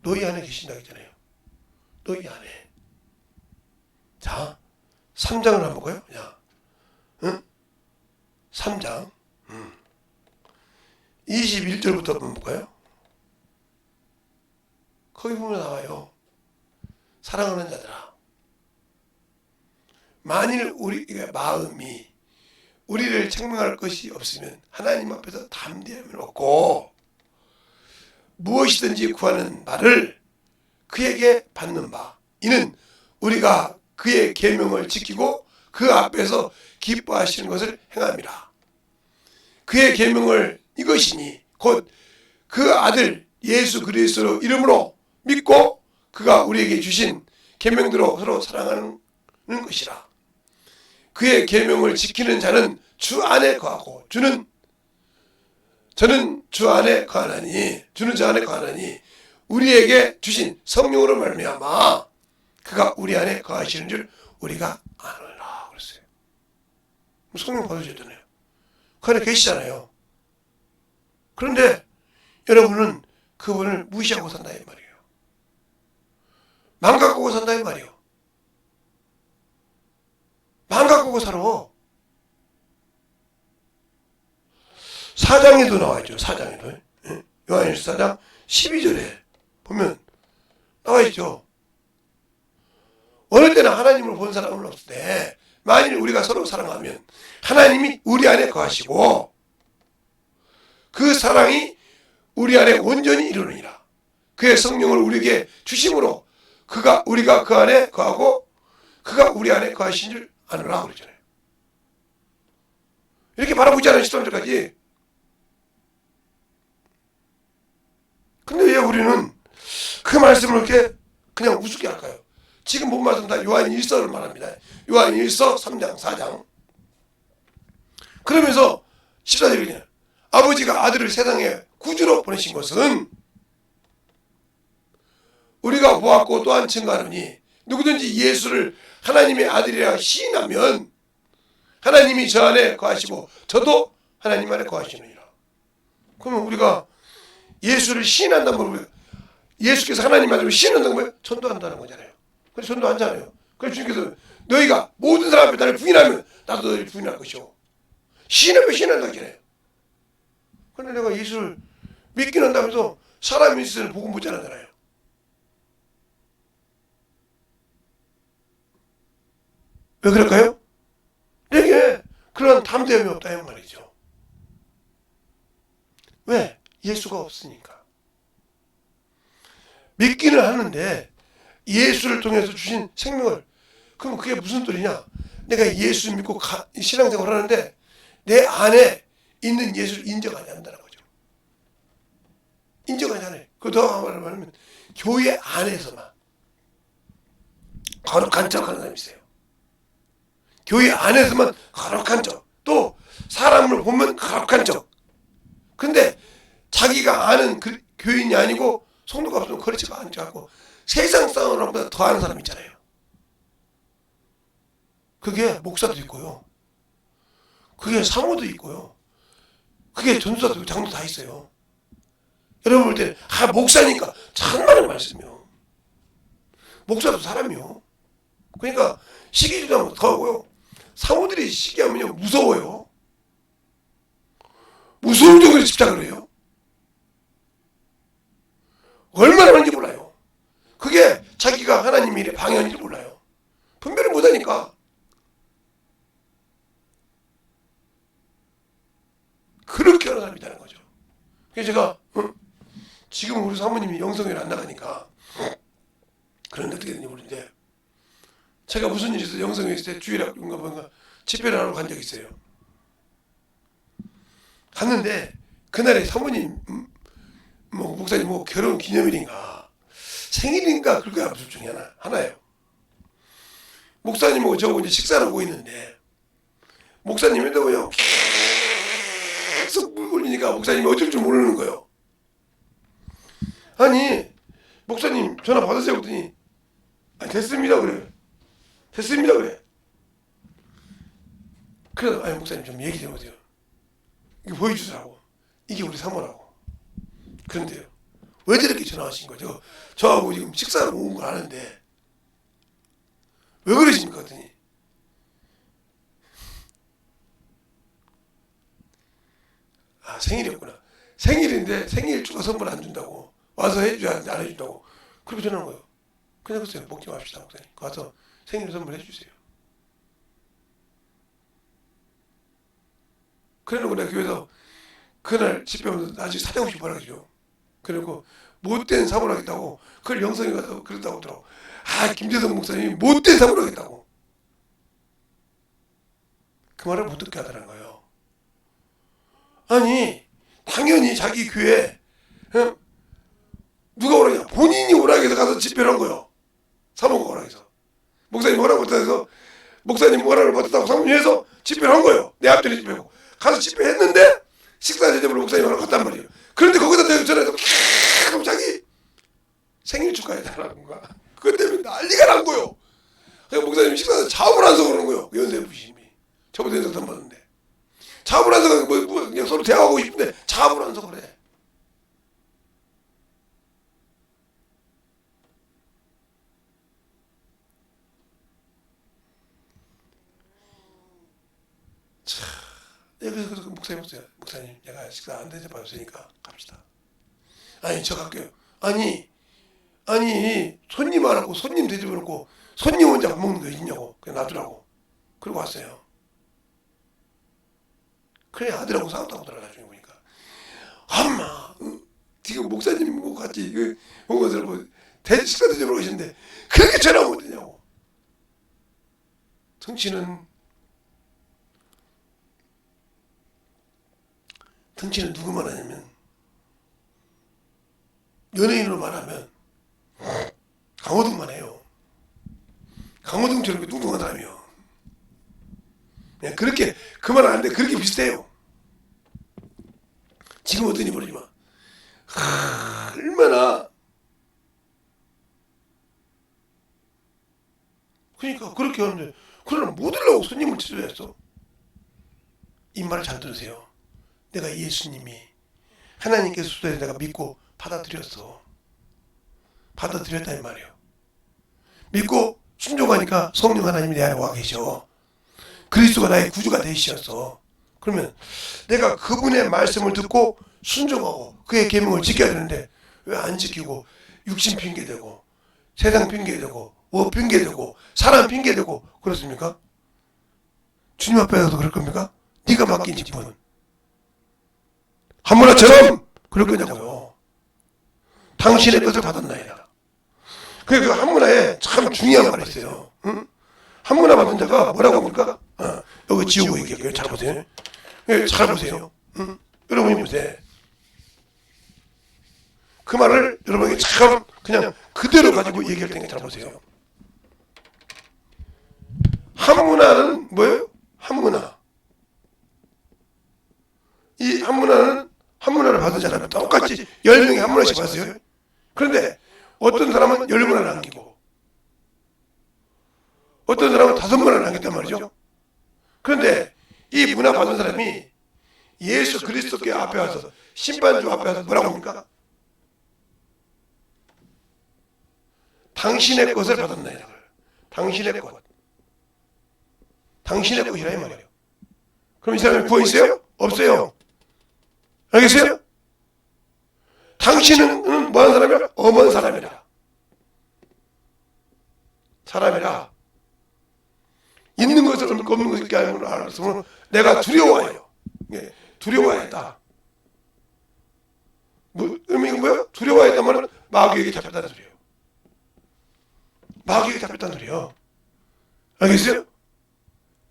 너희 안에 계신다고 했잖아요. 너희 안에. 자, 3장을 한번 볼까요? 자, 응? 3장 21절부터 한번 볼까요? 거기 보면 나와요. 사랑하는 자들아, 만일 우리의 마음이 우리를 책망할 것이 없으면 하나님 앞에서 담대함을 얻고 무엇이든지 구하는 바를 그에게 받는 바, 이는 우리가 그의 계명을 지키고 그 앞에서 기뻐하시는 것을 행함이라. 그의 계명을 이것이니 곧 그 아들 예수 그리스도 이름으로 믿고 그가 우리에게 주신 계명대로 서로 사랑하는 것이라. 그의 계명을 지키는 자는 주 안에 거하고 저는 주 안에 거하나니 주는 주 안에 거하나니 우리에게 주신 성령으로 말미암아 그가 우리 안에 거하시는 줄 우리가 아노라 그랬어요. 성령 받으셨잖아요. 그 안에 계시잖아요. 그런데 여러분은 그분을 무시하고 산다 이 말이에요. 망각하고 산다 이 말이에요. 망각하고 살아. 4장에도 나와있죠. 4장에도. 요한일서 4장 12절에 보면 나와있죠. 어느 때나 하나님을 본 사람은 없을 때 만일 우리가 서로 사랑하면 하나님이 우리 안에 거하시고 그 사랑이 우리 안에 온전히 이루느니라. 그의 성령을 우리에게 주심으로 우리가 그 안에 거하고 그가 우리 안에 거하신 줄 아느라 그러잖아요. 이렇게 바라보지 않은 13절까지. 근데 왜 우리는 그 말씀을 이렇게 그냥 우습게 할까요? 지금 본 말씀 다 요한 1서를 말합니다. 요한 1서 3장 4장. 그러면서 14절이냐, 아버지가 아들을 세상에 구주로 보내신 것은 우리가 보았고 또한 증거하노니 누구든지 예수를 하나님의 아들이라 시인하면 하나님이 저 안에 거하시고 저도 하나님 안에 거하시느니라. 그러면 우리가 예수를 시인한다는 건 예수께서 하나님 아들을 시인한다는 거예요? 전도한다는 거잖아요. 그래서 전도하잖아요. 그래서 주님께서 너희가 모든 사람 앞에 나를 부인하면 나도 너희를 부인할 것이오. 시인하면 시인한다고 했잖아요. 그런데 내가 예수를 믿긴 한다면서 사람이 있으면 복음 못 전하잖아요. 왜 그럴까요? 내게 그런 담대함이 없다 이 말이죠. 왜? 예수가 없으니까. 믿기는 하는데 예수를 통해서 주신 생명을, 그럼 그게 무슨 소리냐? 내가 예수 믿고 신앙생활을 하는데 내 안에 있는 예수를 인정하지 않는다는 거죠. 인정하지 않아요. 더 말하면 교회 안에서만 거룩한 척하는 사람이 있어요. 교회 안에서만 거룩한 척, 또 사람을 보면 거룩한 척. 근데 자기가 아는 그 교인이 아니고 성도가 없으면 거리치가 않지 않고 세상 사람보다 더 아는 사람 있잖아요. 그게 목사도 있고요. 그게 사모도 있고요. 그게 전도사도 있고 장도 다 있어요. 여러분 볼 때는 목사니까 참많은 말씀이요. 목사도 사람이요. 그러니까 시기주도 하면 더 하고요. 사모들이 시기하면요 무서워요. 무서운 정도로 집착을 해요. 얼마나 많은지 몰라요. 그게 자기가 하나님 일에 방해하는지 몰라요. 분별을 못하니까. 사람이라는 거죠. 그래서 제가 지금 우리 사모님이 영성회를 안 나가니까 그런데 어떻게 되는지 모르는데 제가 무슨 일이 있어서 영성회 있을 때 주일학교인가 뭔가 집회를 하러 간 적이 있어요. 갔는데 그날에 사모님 뭐 목사님 뭐 결혼 기념일인가 생일인가 그럴 거야 둘 중에 하나예요. 목사님하고 저하고 이제 식사를 하고 있는데 목사님한테 그냥 계속 물 올리니까 목사님이 어쩔 줄 모르는 거예요. 아니 목사님 전화 받으세요 그랬더니 아니, 됐습니다 그래. 됐습니다 그래. 그래서 아니 목사님 좀 얘기 좀 해보세요. 이거 보여주더라고. 이게 우리 사모라고. 그런데요. 왜 저렇게 전화하신 거죠? 저하고 지금 식사를 온 걸 아는데 왜 그러십니까? 그랬더니 아 생일이었구나. 생일인데 생일 축하 선물 안 준다고 와서 해줘야 하는데 안 해준다고 그렇게 전화한 거예요. 그냥 글쎄요 먹지 맙시다 목사님. 가서 생일 선물 해주세요. 그래놓고 내가 교회에서 그날 집회하면서 아직 사정없이 말하죠. 그래놓고 못된 사고를 하겠다고 그걸 영성이 가서 그랬다고 하더라고. 아 김재성 목사님이 못된 사고를 하겠다고 그 말을 못 듣게 하더라는 거예요. 아니 당연히 자기 교회 누가 오라냐 본인이 오라고 해서 가서 집회를 한 거예요. 사모가 오라고 해서 목사님 오라고 해서 목사님 오라고 받았다고 사모님 해서 집회를 한 거예요. 내 앞전에 집회고 가서 집회했는데 식사 대접으로 목사님 오라고 갔단 말이에요. 그런데 거기다 내가 전화해서 자기 생일 축하해달라는 거야. 그것 때문에 난리가 난 거예요. 그래서 목사님 식사에서 잡을 안 서고 그러는 거예요. 연세 부심이 저보다 연세 더 많은데 잡을 안 서고 뭐 그냥 서로 대화하고 싶은데 잡을 안 서고 그래. 참, 그래서 목사님 내가 식사 안 대접받았으니까 갑시다. 아니 저 갈게요. 아니 손님 안 하고 손님 대접해놓고 손님 혼자 밥 먹는 거 있냐고 그냥 놔두라고 그러고 왔어요. 그래 아들하고 싸웠다고 들어 나중에 보니까 엄마 지금 목사님하고 같이 온 것을 뭐 식사 대접으로 계시는데 그렇게 전화하면 어떠냐고. 덩치는 누구만 하냐면 연예인으로 말하면 강호동만 해요. 강호동처럼 뚱뚱한 사람이요. 그냥 그렇게 그 말 하는데 그렇게 비슷해요. 지금 어떤지 모르지만 얼마나 그러니까 그렇게 하는데 그러나 못 들라고 손님을 취소했어. 이 말을 잘 들으세요. 내가 예수님이 하나님께서 수도에 내가 믿고 받아들였어. 받아들였다 이 말이에요. 믿고 순종하니까 성령 하나님이 내 안에 와 계셔. 그리스도가 나의 구주가 되시었어. 그러면 내가 그분의 말씀을 듣고 순종하고 그의 계명을 지켜야 되는데 왜 안 지키고 육신 핑계대고 세상 핑계대고 핑계대고 사람 핑계대고 그렇습니까? 주님 앞에서도 그럴 겁니까? 네가 맡긴 직분 한문화처럼 그럴 거냐고요. 당신의 것을 받았나이다. 그 한문화에 참 중요한 말이 있어요. 응? 한문화 받은 자가 뭐라고 합니까? 여기 지우고 얘기할게요. 잘 보세요. 잘 보세요. 응? 여러분이 보세요. 그 말을 여러분에게 참 그냥 그대로 가지고 얘기할 테니까 잘 보세요. 한문화는 뭐예요? 한문화. 이 한문화를 받은 사람은 똑같이 10명이 한문화씩 받았어요. 그런데 어떤 사람은 10문화를 남기고 어떤 사람은 5문화를 남겼단 말이죠. 그런데 이 문화 받은 사람이 예수 그리스도께 앞에 와서 심판주 앞에 와서 뭐라고 합니까? 당신의 것을 받았나이다. 당신의 것. 당신의 것이라 이 말이에요. 그럼 이 사람이 구원 있어요? 없어요. 알겠어요? 당신은 뭐하는 사람이라? 엄한 사람이라. 사람이라. 있는 것을 없는 것을 알았으면 내가 두려워해요. 두려워했다. 두려워했단 말은 마귀에게 잡혔다는 소리예요. 마귀에게 잡혔다는 소리예요. 알겠어요?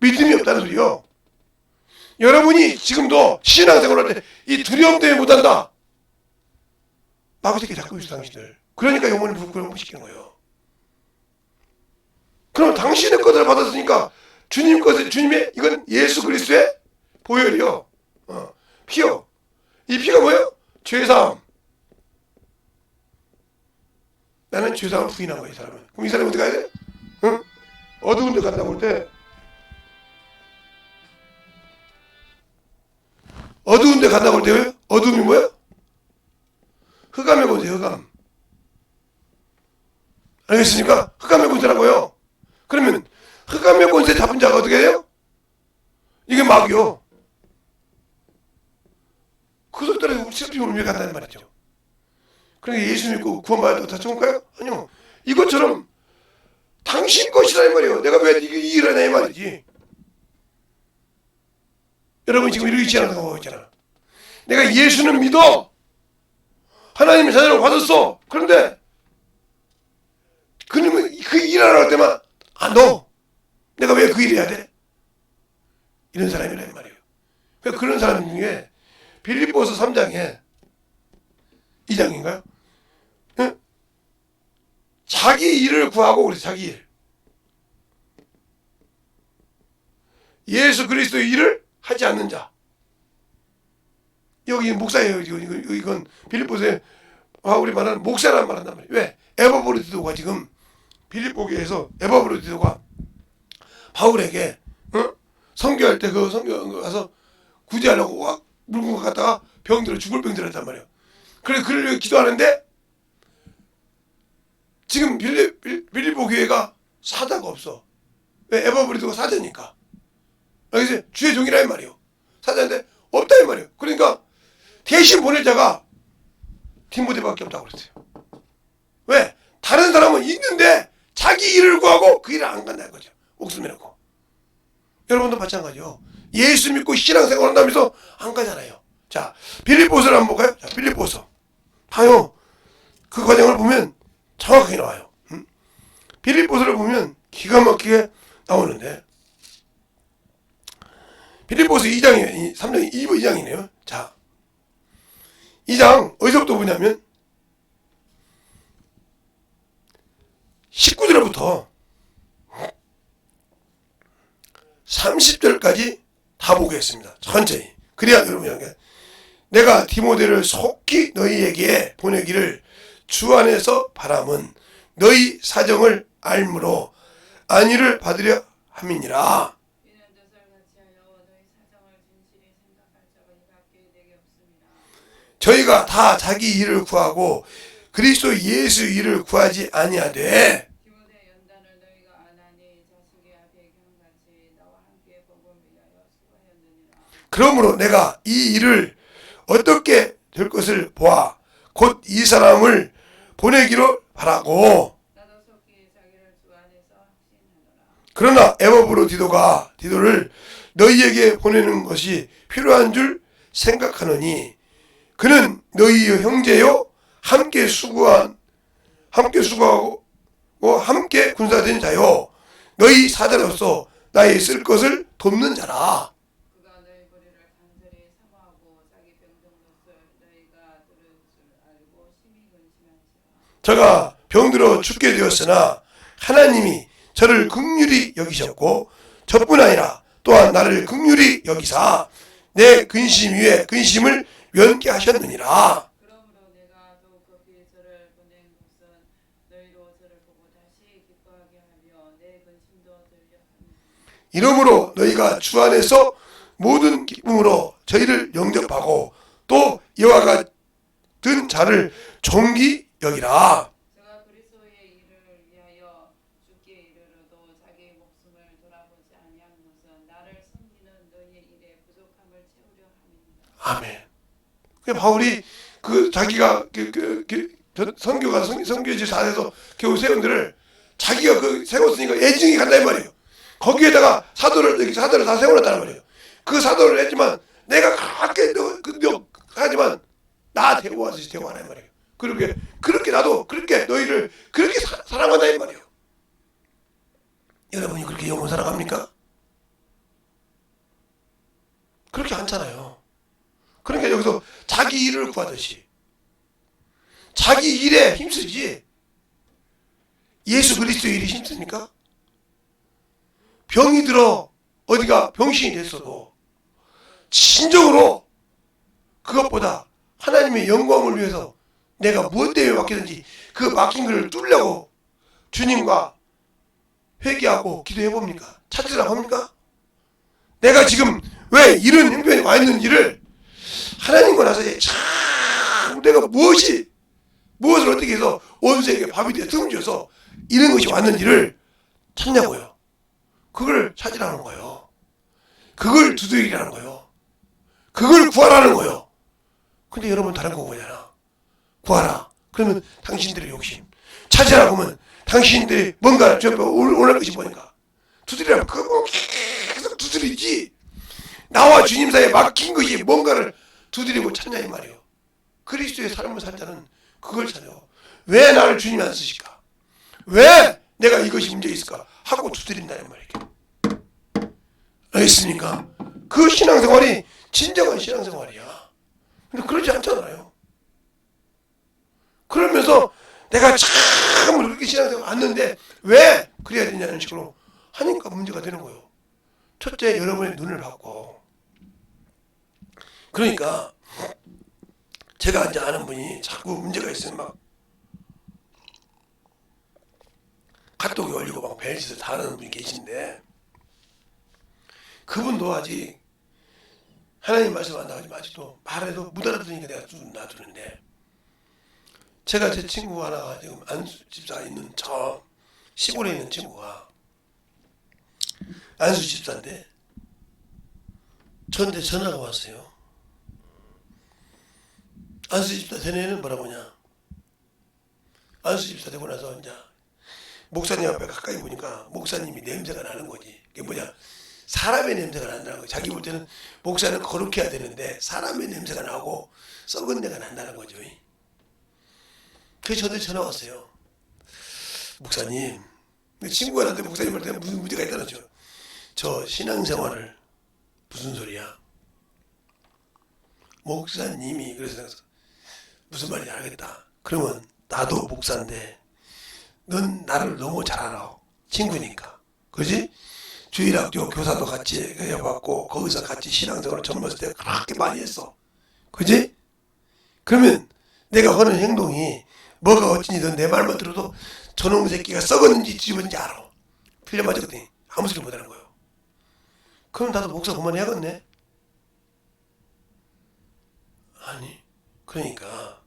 믿음이 없다는 소리예요. 여러분이 지금도 신앙생활할 때 이 두려움 때문에 못한다. 마귀에게 잡고 있어 당신들. 그러니까 영혼을 부끄러움 시키는 거예요. 그럼 당신의 것을 받았으니까 주님 것을, 주님의 이건 예수 그리스도의 보혈이요. 피요. 이 피가 뭐예요? 죄사함. 나는 죄사함을 부인한 거야, 이 사람은. 그럼 이 사람이 어디 가야 돼? 응? 어두운 데 갔다 올 때, 어두운 데 갔다 올 때, 어두움이 뭐야? 흑암의 권세, 흑암. 알겠습니까? 흑암의 권세라고요. 그러면 흑암의 권세 잡은 자가 어떻게 해요? 이게 마귀요. 그 소리 따라 슬피 울며 간다는 말이죠. 그러니까 예수 믿고 구원받았다고 다 좋을까요? 아니요. 이것처럼 당신 것이라 이 말이에요. 내가 왜 이게 이 일을 하냐 이 말이지. 여러분 지금 이러고 있지 않다고 있잖아. 내가 예수는 믿어. 하나님의 자녀를 받았어. 그런데 그놈은 그 일하러 할 때만 너 내가 왜 그 일 해야 돼? 이런 사람이란 말이에요. 그런 사람 중에 빌립보서 3장에 2장인가요? 응? 자기 일을 구하고 그래. 자기 일. 예수 그리스도의 일을 하지 않는 자. 여기 목사예요. 이건 빌립보서에 바울이 말하는 목사라는 말 한단 말이에요. 왜? 에바브로디도가 지금 빌립보교에서 에바브로디도가 바울에게 선교할 때 그 선교 가서 구제하려고 막 물고 갔다가 병들어 죽을 병들어 했단 말이에요. 그래 그를 위해 기도하는데 지금 빌립보 교회가 사자가 없어. 왜? 에바브로디도가 사자니까. 그래서 주의 종이라 이 말이에요. 사자인데 없다 이 말이에요. 그러니까 대신 보낼 자가 디모데밖에 없다고 그랬어요. 왜? 다른 사람은 있는데 자기 일을 구하고 그 일을 안 간다는 거죠. 목숨 내놓고. 여러분도 마찬가지요. 예수 믿고 신앙생활 한다면서 안 가잖아요. 자, 빌립보서를 한번 볼까요? 자, 빌립보서. 봐요. 그 과정을 보면 정확하게 나와요. 빌립보서를 보면 기가 막히게 나오는데 빌립보서 2장이 3장 2장이네요. 자, 2장 어디서부터 보냐면 19절부터 30절까지 다 보겠습니다. 천천히. 그래야 여러분에게 내가 디모데를 속히 너희에게 보내기를 주 안에서 바람은 너희 사정을 알므로 안위를 받으려 함이니라. 저희가 다 자기 일을 구하고 그리스도 예수 일을 구하지 아니하되 그러므로 내가 이 일을 어떻게 될 것을 보아 곧 이 사람을 보내기로 바라고 그러나 에바브로디도를 너희에게 보내는 것이 필요한 줄 생각하노니 그는 너희의 형제요 함께 수고하고 함께 군사된 자요 너희 사자로서 나의 쓸 것을 돕는 자라. 저가 병들어 죽게 되었으나 하나님이 저를 긍휼히 여기셨고 저뿐 아니라 또한 나를 긍휼히 여기사 내 근심 위에 근심을 면케 하셨느니라. 이러므로 너희가 주 안에서 모든 기쁨으로 저희를 영접하고 또 이와 같은 자를 존귀 여기라. 제가 그리스도의 일을 위하여 죽게 이르러도 자기 목숨을 돌아보지 아니한 것은 나를 섬기는 너희의 일에 부족함을 채우려 함입니다. 아멘. 그 바울이 그 자기가 선교가 선교지 잘해서 겨우 세운들을 자기가 그 세웠으니까 애증이 간다 이 말이에요. 거기에다가 사도를 다 세워놨다는 말이에요. 그 사도를 했지만 내가 그렇게 하지만 나 대우하듯이 대우하라 이 말이에요. 그렇게 나도 그렇게 너희를 그렇게 사랑한다 이 말이에요. 여러분이 그렇게 영혼 사랑합니까? 그렇게 않잖아요. 그러니까 여기서 자기 일을 구하듯이 자기 일에 힘쓰지 예수 그리스도의 일이 힘씁니까? 병이 들어 어디가 병신이 됐어도 진정으로 그것보다 하나님의 영광을 위해서 내가 무엇 때문에 맡기든지 그 맡긴 것을 뚫려고 주님과 회개하고 기도해 봅니까? 찾으라고 합니까? 내가 지금 왜 이런 형편에 와 있는지를 하나님과 나서 참 내가 무엇을 어떻게 해서 원수에게 밥이 되어 틈주어서 이런 것이 왔는지를 찾냐고요. 그걸 찾으라는 거예요. 그걸 두드리라는 거예요. 그걸 구하라는 거예요. 근데 여러분 다른 거 뭐냐나 구하라. 그러면 당신들의 욕심. 찾으라 그러면 당신들이 뭔가 저 원할 것이 뭐니까 두드리라면 그거 계속 두드리지. 나와 주님 사이에 막힌 것이 뭔가를 두드리고 찾냐 이 말이에요. 그리스도의 삶을 살 자는 그걸 찾아요. 왜 나를 주님이 안 쓰실까? 왜 내가 이것이 문제 있을까? 하고 두드린다는 말이에요. 알겠습니까? 그 신앙생활이 진정한 신앙생활이야. 근데 그러지 않잖아요. 그러면서 내가 참 그렇게 신앙생활 왔는데 왜 그래야 되냐는 식으로 하니까 문제가 되는 거예요. 첫째, 여러분의 눈을 받고. 그러니까 제가 이제 아는 분이 자꾸 문제가 있으면 막 카톡이 올리고 막 별짓을 다 하는 분이 계신데 그분도 아직 하나님 말씀 안 나가지만 아직도 말해도 못 알아들으니까 내가 좀 놔두는데 제가 제 친구 하나가 지금 안수 집사 있는 저 시골에 있는 친구가 안수 집사인데 저한테 전화가 왔어요. 안수 집사 된 애는 뭐라고 하냐. 안수 집사 되고 나서 이제 목사님 앞에 가까이 보니까 목사님이 냄새가 나는 거지. 그게 뭐냐. 사람의 냄새가 난다는 거지. 자기 볼 때는 목사는 거룩해야 되는데 사람의 냄새가 나고 썩은 내가 난다는 거죠. 그래서 저한테 전화 왔어요. 목사님, 친구가 나한테 목사님한테 무슨 문제가 있다는 거죠. 저 신앙생활을 무슨 소리야? 목사님이 그래서 무슨 말인지 알겠다. 그러면 나도 목사인데 넌 나를 너무 잘 알아. 친구니까. 그지? 주일학교 교사도 같이 해봤고 거기서 같이 신앙생활을 젊었을 때 그렇게 많이 했어. 그지? 그러면 내가 하는 행동이 뭐가 어찌니 넌 내 말만 들어도 저놈 새끼가 썩었는지 뒤집었는지 알아. 필려 맞았더니 아무 소리 못하는 거예요. 그럼 나도 목사 그만해야겠네? 아니 그러니까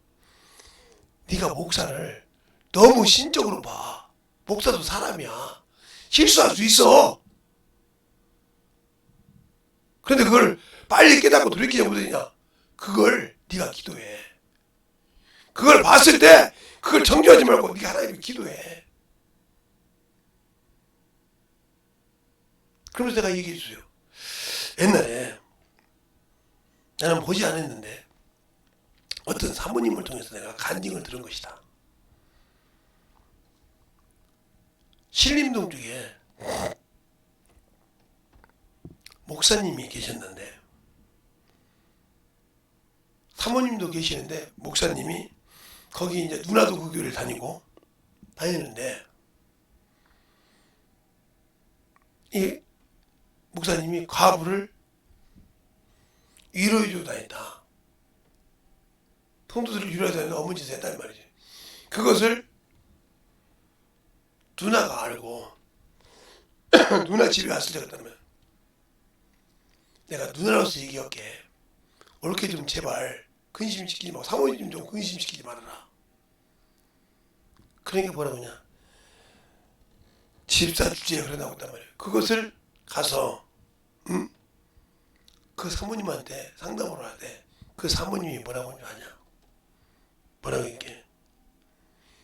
네가 목사를 너무 신적으로 봐. 목사도 사람이야. 실수할 수 있어. 그런데 그걸 빨리 깨닫고 돌이키지 못하냐. 그걸 네가 기도해. 그걸 봤을 때 그걸 정죄하지 말고 네가 하나님께 기도해. 그러면서 내가 얘기해 주세요. 옛날에 나는 보지 않았는데 어떤 사모님을 통해서 내가 간증을 들은 것이다. 신림동 쪽에 목사님이 계셨는데 사모님도 계시는데 목사님이 거기 이제 누나도 그 교회를 다니는데 이 목사님이 과부를 위로해주고 다닌다. 성도들을 위로해 다니는 어머니 짓을 했단 말이지. 그것을 누나가 알고 누나 집에 왔을 때 그랬다면 내가 누나로서 얘기할게. 옳게 좀 제발 근심시키지 말고 사모님 좀 근심시키지 말아라. 그러니까 뭐라고 하냐. 집사 주제에 그러나고 있단 말이에요. 그것을 가서 그 사모님한테 상담을 하되 그 사모님이 뭐라고 하냐. 뭐라고 했게.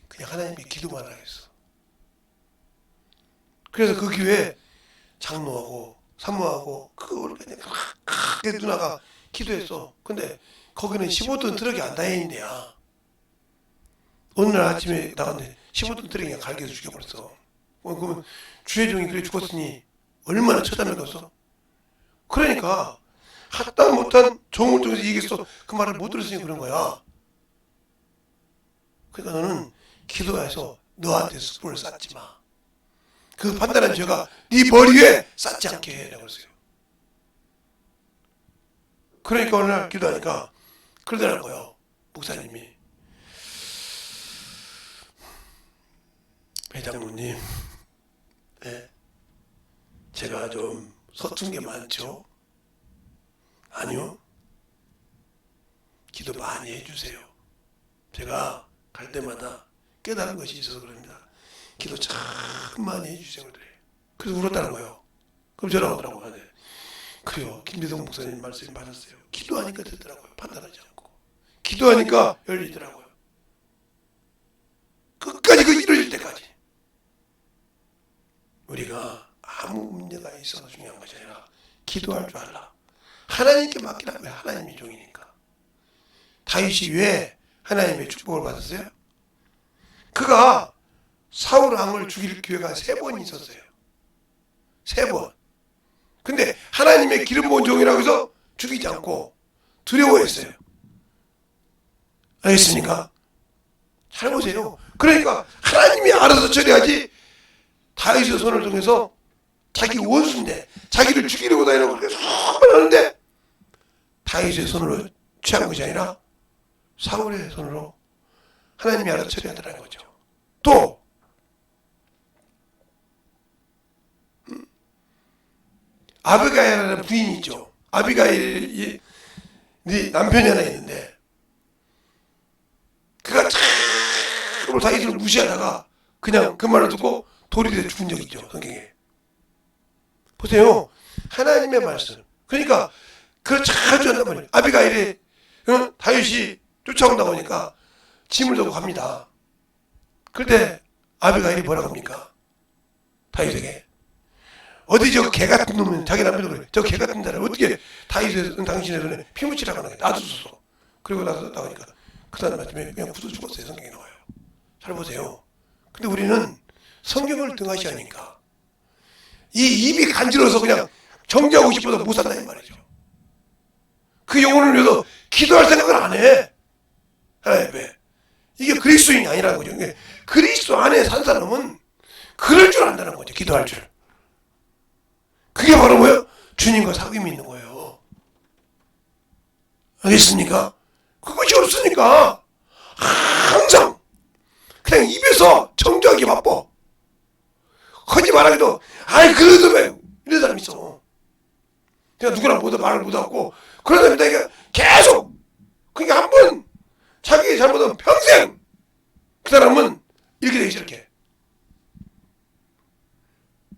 그냥 하나님께 기도만 하겠어. 그래서 그 교회 장로하고 사모하고 그 누나가 기도했어. 근데 거기는 15톤 트럭이 안 다니는 데야. 오늘 아침에 나갔는데 15톤 트럭이 갈겨서 죽여버렸어. 그러면 주혜종이 그래 죽었으니 얼마나 처단을 줬어? 그러니까 합당 못한 종을 통해서 얘기했어. 그 말을 못 들었으니 그런 거야. 그러니까 너는 기도해서 너한테 숯불을 쌓지 마. 그 판단한 죄가 네 머리 위에 쌓지 않게 해. 라고 그랬어요. 그러니까 어느 날 기도하니까 그러더라고요. 목사님이. 회장님, 네, 제가 좀 서툰 게 많죠? 아니요. 기도 많이 해주세요. 제가 갈 때마다 깨달은 것이 있어서 그럽니다. 기도 참 많이 해주세요. 그래. 그래서 울었다는 거예요. 그럼 전화 오더라고요. 네. 그래요. 김대동 목사님 말씀 받았어요. 기도하니까 되더라고요. 판단하지 않고. 기도하니까 열리더라고요. 끝까지 그 이루어질 때까지. 우리가 아무 문제가 있어서 중요한 것이 아니라 기도할 줄 알라. 하나님께 맡기라. 왜? 하나님이 종이니까. 다윗이 왜 하나님의 축복을 받았어요? 그가 사울 왕을 죽일 기회가 3번 있었어요. 3번. 근데 하나님의 기름 부은 종이라고 해서 죽이지 않고 두려워했어요. 알겠습니까? 잘 보세요. 그러니까 하나님이 알아서 처리하지 다윗의 손을 통해서 자기 원수인데 자기를 죽이려고 다니는 걸 수업을 하는데 다윗의 손으로 취한 것이 아니라 사울의 손으로 하나님이 알아서 처리하더라는 거죠. 또 아비가일이라는 부인이 있죠. 아비가일이 남편이 하나 있는데 그가 참 다윗을 무시하다가 그냥 그 말을 듣고 돌이 돼 죽은 적이 있죠. 성경에. 보세요. 하나님의 말씀. 그러니까 그걸 잘 주한단 말이에요. 아비가일이 다윗이 쫓아온다고 하니까 짐을 져고 갑니다. 그때 아비가일이 뭐라고 합니까? 다윗에게. 어디 저 개 같은 놈은 자기 남편도 그래. 저 개 같은 자를 어떻게 다윗의 당신의 손에 피 묻히라고 하는 거야. 놔두소서. 그리고 나가니까 그 다음 말씀에 그냥 굳어 죽었어요. 성경에 나와요. 잘 보세요. 근데 우리는 성경을 등하시하니까 이 입이 간지러워서 그냥 정죄하고 싶어서 못 산다 이 말이죠. 그 영혼을 위해서 기도할 생각을 안 해. 하나님 왜? 이게 그리스도인이 아니라는 거죠. 그리스도 안에 산 사람은 그럴 줄 안다는 거죠. 기도할 줄. 그게 바로 뭐예요? 주님과 사귐이 있는 거예요. 알겠습니까? 그것이 없으니까 항상 그냥 입에서 정죄하기 바빠. 하지 말하기도 아이 그래도 왜 이런 사람 있어. 그냥 누구나 모두 말을 못하고 그러다 보니까 계속 그러니까 한 번 자기 잘못하면 평생 그 사람은 이렇게 되기 시작해.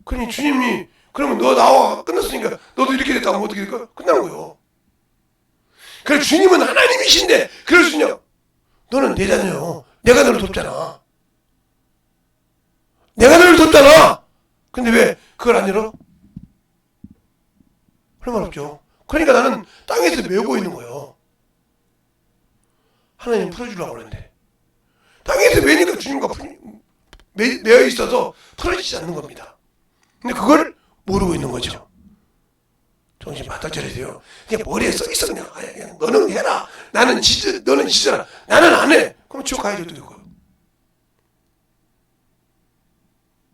그러니 주님이 그러면 너 나와 끝났으니까 너도 이렇게 됐다고 하면 어떻게 될까? 끝나는 거예요. 그래 주님은 하나님이신데 그럴 수 있냐? 너는 내 자녀요. 내가 너를 돕잖아. 내가 너를 돕잖아. 근데 왜 그걸 안 열어? 그런 말 없죠. 그러니까 나는 땅에서 메우고 있는 거예요. 하나님 풀어주려고 그러는데 땅에서 메니까 주님과 매여 있어서 풀어지지 않는 겁니다. 근데 그걸 모르고 있는 거죠. 정신 바짝 차리세요. 그냥 머리에 써 있어 그냥. 너는 해라. 나는 너는 지져라. 나는 안 해. 그럼 지옥 가야지 어떻게 될까요?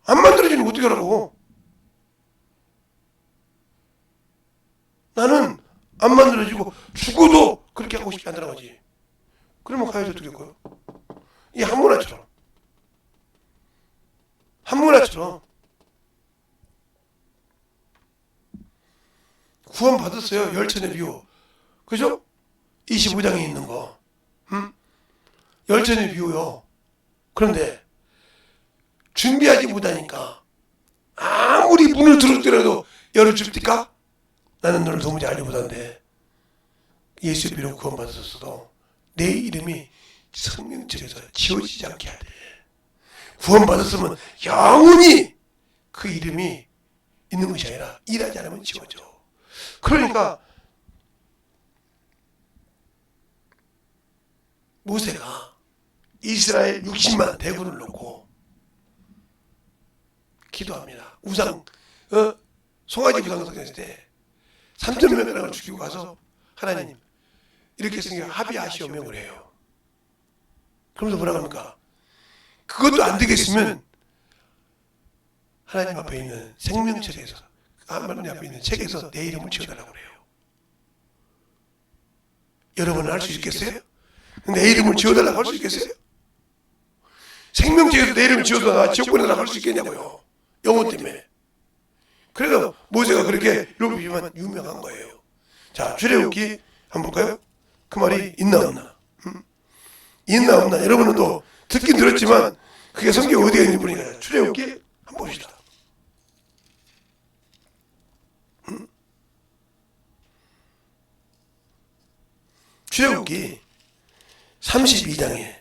안 만들어지면 어떻게 하라고? 나는 안 만들어지고 죽어도 그렇게 하고 싶지 않다는 거지. 그러면 가야지 어떻게 될까요? 이 한문화처럼. 한문화처럼. 구원 받았어요. 열천의 비유. 그죠? 25장에 있는 거. 열천의 비유요. 그런데 준비하지 못하니까 아무리 문을 들었더라도 열어줍니까? 나는 너를 도무지 알지 못하는데 예수의 비로 구원 받았어도 내 이름이 성령책에서 지워지지 않게 해야 돼. 구원 받았으면 영원히 그 이름이 있는 것이 아니라 일하지 않으면 지워져. 그러니까 모세가 이스라엘 60만 대군을 놓고 기도합니다. 우상 송아지 우상 성했을 때 3,000명을 죽이고 가서 하나님 이렇게 생겨 합의하시오 명을 해요. 그러면서 뭐라 합니까? 그것도 안 되겠으면 하나님 앞에 있는 생명책에서 하나님 앞에 있는 책에서 내 이름을 지어달라고 그래요. 여러분은 할 수 있겠어요? 내 이름을 지어달라고 할 수 있겠어요? 생명책에서 내 이름을 지어서 나 지옥 보내달라고 할 수 있겠냐고요. 영혼 때문에. 그래서 모세가 그렇게 이렇게 유명한 거예요. 자, 출애굽기 한번 볼까요? 그 말이 있나 없나? 있나 없나? 여러분은 또 듣긴 들었지만 그게 성경에 어디가 있는지 모르니까 출애굽기 한번 봅시다. 출애굽기 32장에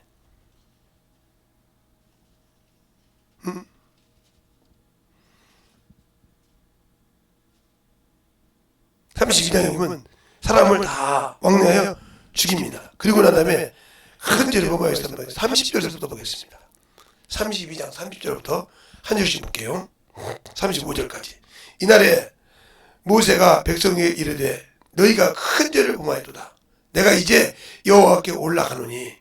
32장에 보면 사람을 다 왕래하여 죽입니다. 그리고 난 다음에 큰 죄를 범하였을 때 30절부터 보겠습니다. 32장 30절부터 한 절씩 볼게요. 35절까지. 이날에 모세가 백성에게 이르되 너희가 큰 죄를 범하였도다. 내가 이제 여호와께 올라가노니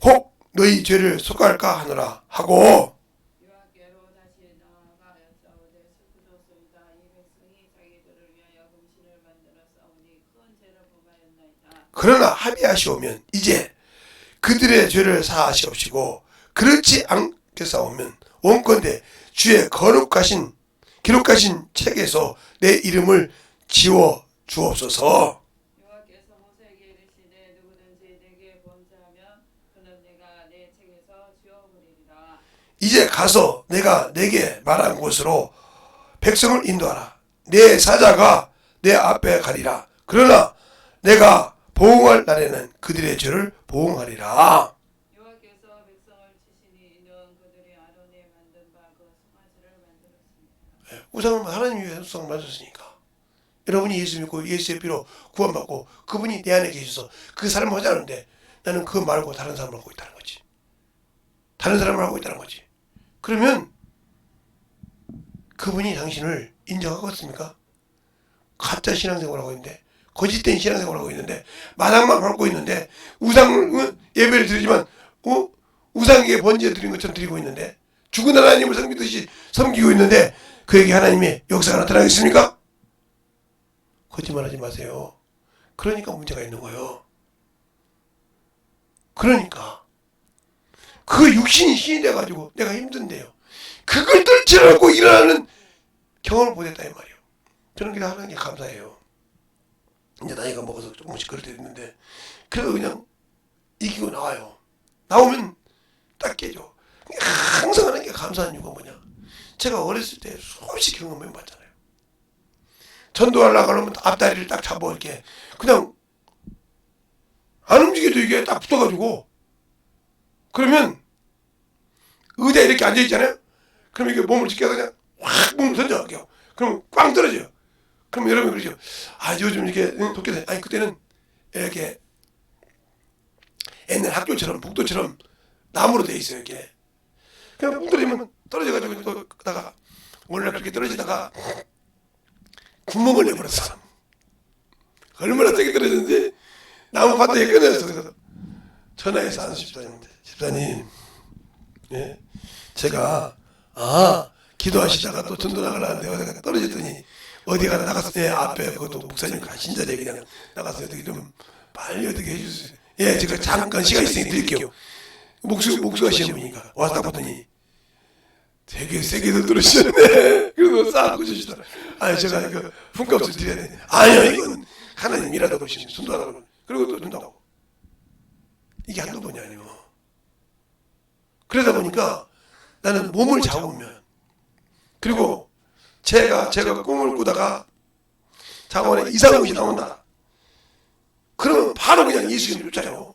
혹 너희 죄를 속할까 하노라 하고 여호와께로 다시 나아가였사오되 슬프도소이다. 이 백성이 자기들을 위하여 금신을 만들어 싸우니 큰 죄를 범하였나이다. 그러나 합의하시오면 이제 그들의 죄를 사하시옵시고 그렇지 않게 싸우면 원컨대 주의 거룩하신 기록하신 책에서 내 이름을 지워 주옵소서. 여호와께서 모세에게 이르시되 누구든지 내게 범죄하면 그는 내가 내 책에서 지워버리리라. 이제 가서 내가 내게 말한 곳으로 백성을 인도하라. 내 사자가 내 앞에 가리라. 그러나 내가 보응할 날에는 그들의 죄를 보응하리라. 여호와께서 백성을 치시니 이는 그들이 아론에 만든 바 그 송아지를 만들었습니다. 우상을 하나님 위해 우상을 만들었으니까. 여러분이 예수 믿고 예수의 피로 구원받고 그분이 내 안에 계셔서 그 사람을 하자는데 나는 그거 말고 다른 사람을 하고 있다는 거지. 다른 사람을 하고 있다는 거지. 그러면 그분이 당신을 인정하겠습니까? 가짜 신앙생활을 하고 있는데 거짓된 신앙생활을 하고 있는데 마당만 밟고 있는데 우상 예배를 드리지만 우상에게 번제 드린 것처럼 드리고 있는데 죽은 하나님을 섬기듯이 섬기고 있는데 그에게 하나님의 역사가 나타나겠습니까? 거짓말하지 마세요. 그러니까 문제가 있는 거예요. 그러니까 그 육신이 신이 돼가지고 내가 힘든데요. 그걸 떨쳐놓고 일어나는 경험을 보냈다 이 말이에요. 저는 그냥 하는 게 감사해요. 이제 나이가 먹어서 조금씩 그럴 때 있는데 그래도 그냥 이기고 나와요. 나오면 딱 깨져. 항상 하는 게 감사한 이유가 뭐냐. 제가 어렸을 때 수없이 경험해 봤잖아요. 전도하려고 하면 앞다리를 딱 잡아 이렇게 그냥 안 움직여도 이게 딱 붙어가지고 그러면 의자에 이렇게 앉아있잖아요. 그럼 이게 몸을 지켜서 그냥 확 몸을 던져갈게요. 그럼 꽝 떨어져요. 그럼 여러분 그러죠. 아 요즘 이렇게 도끼다. 아니 그때는 이렇게 옛날 학교처럼 북도처럼 나무로 돼 있어요. 이렇게 그냥 붕 떨어지면 떨어져가지고 또 그다가 원래 그렇게 떨어지다가 구멍을 내버렸어. 얼마나 세게 떨어졌는지 나무 밭에 끊어졌어. 그래서 전화해서 안 집사님한테 집사님, 예, 제가 기도하시다가 또 전도 나가려는데 어디가 떨어졌더니 어디가 나가서 예, 앞에 그것도 목사님 가신 자리에 그냥 나가서 어떻게 좀 빨리 어떻게 해주세요. 예, 제가 잠깐 시간 있으니 드릴게요. 목수가 시어머니까 와서 딱 봤더니 되게 세게 들으시네. 그래서 싹 꽂으시더라. 아니 제가 이거 품값을 드려야 돼. 아니요 이건 하나님 일하다 보시면 순도하다고. 그리고 또 준다고. 이게 한두 번이 아니고. 그러다 보니까 나는 몸을 잡으면 그리고 제가 꿈을 꾸다가 자원에 이상한 것이 나온다. 그러면 바로 그냥 예수님을 쫓아요.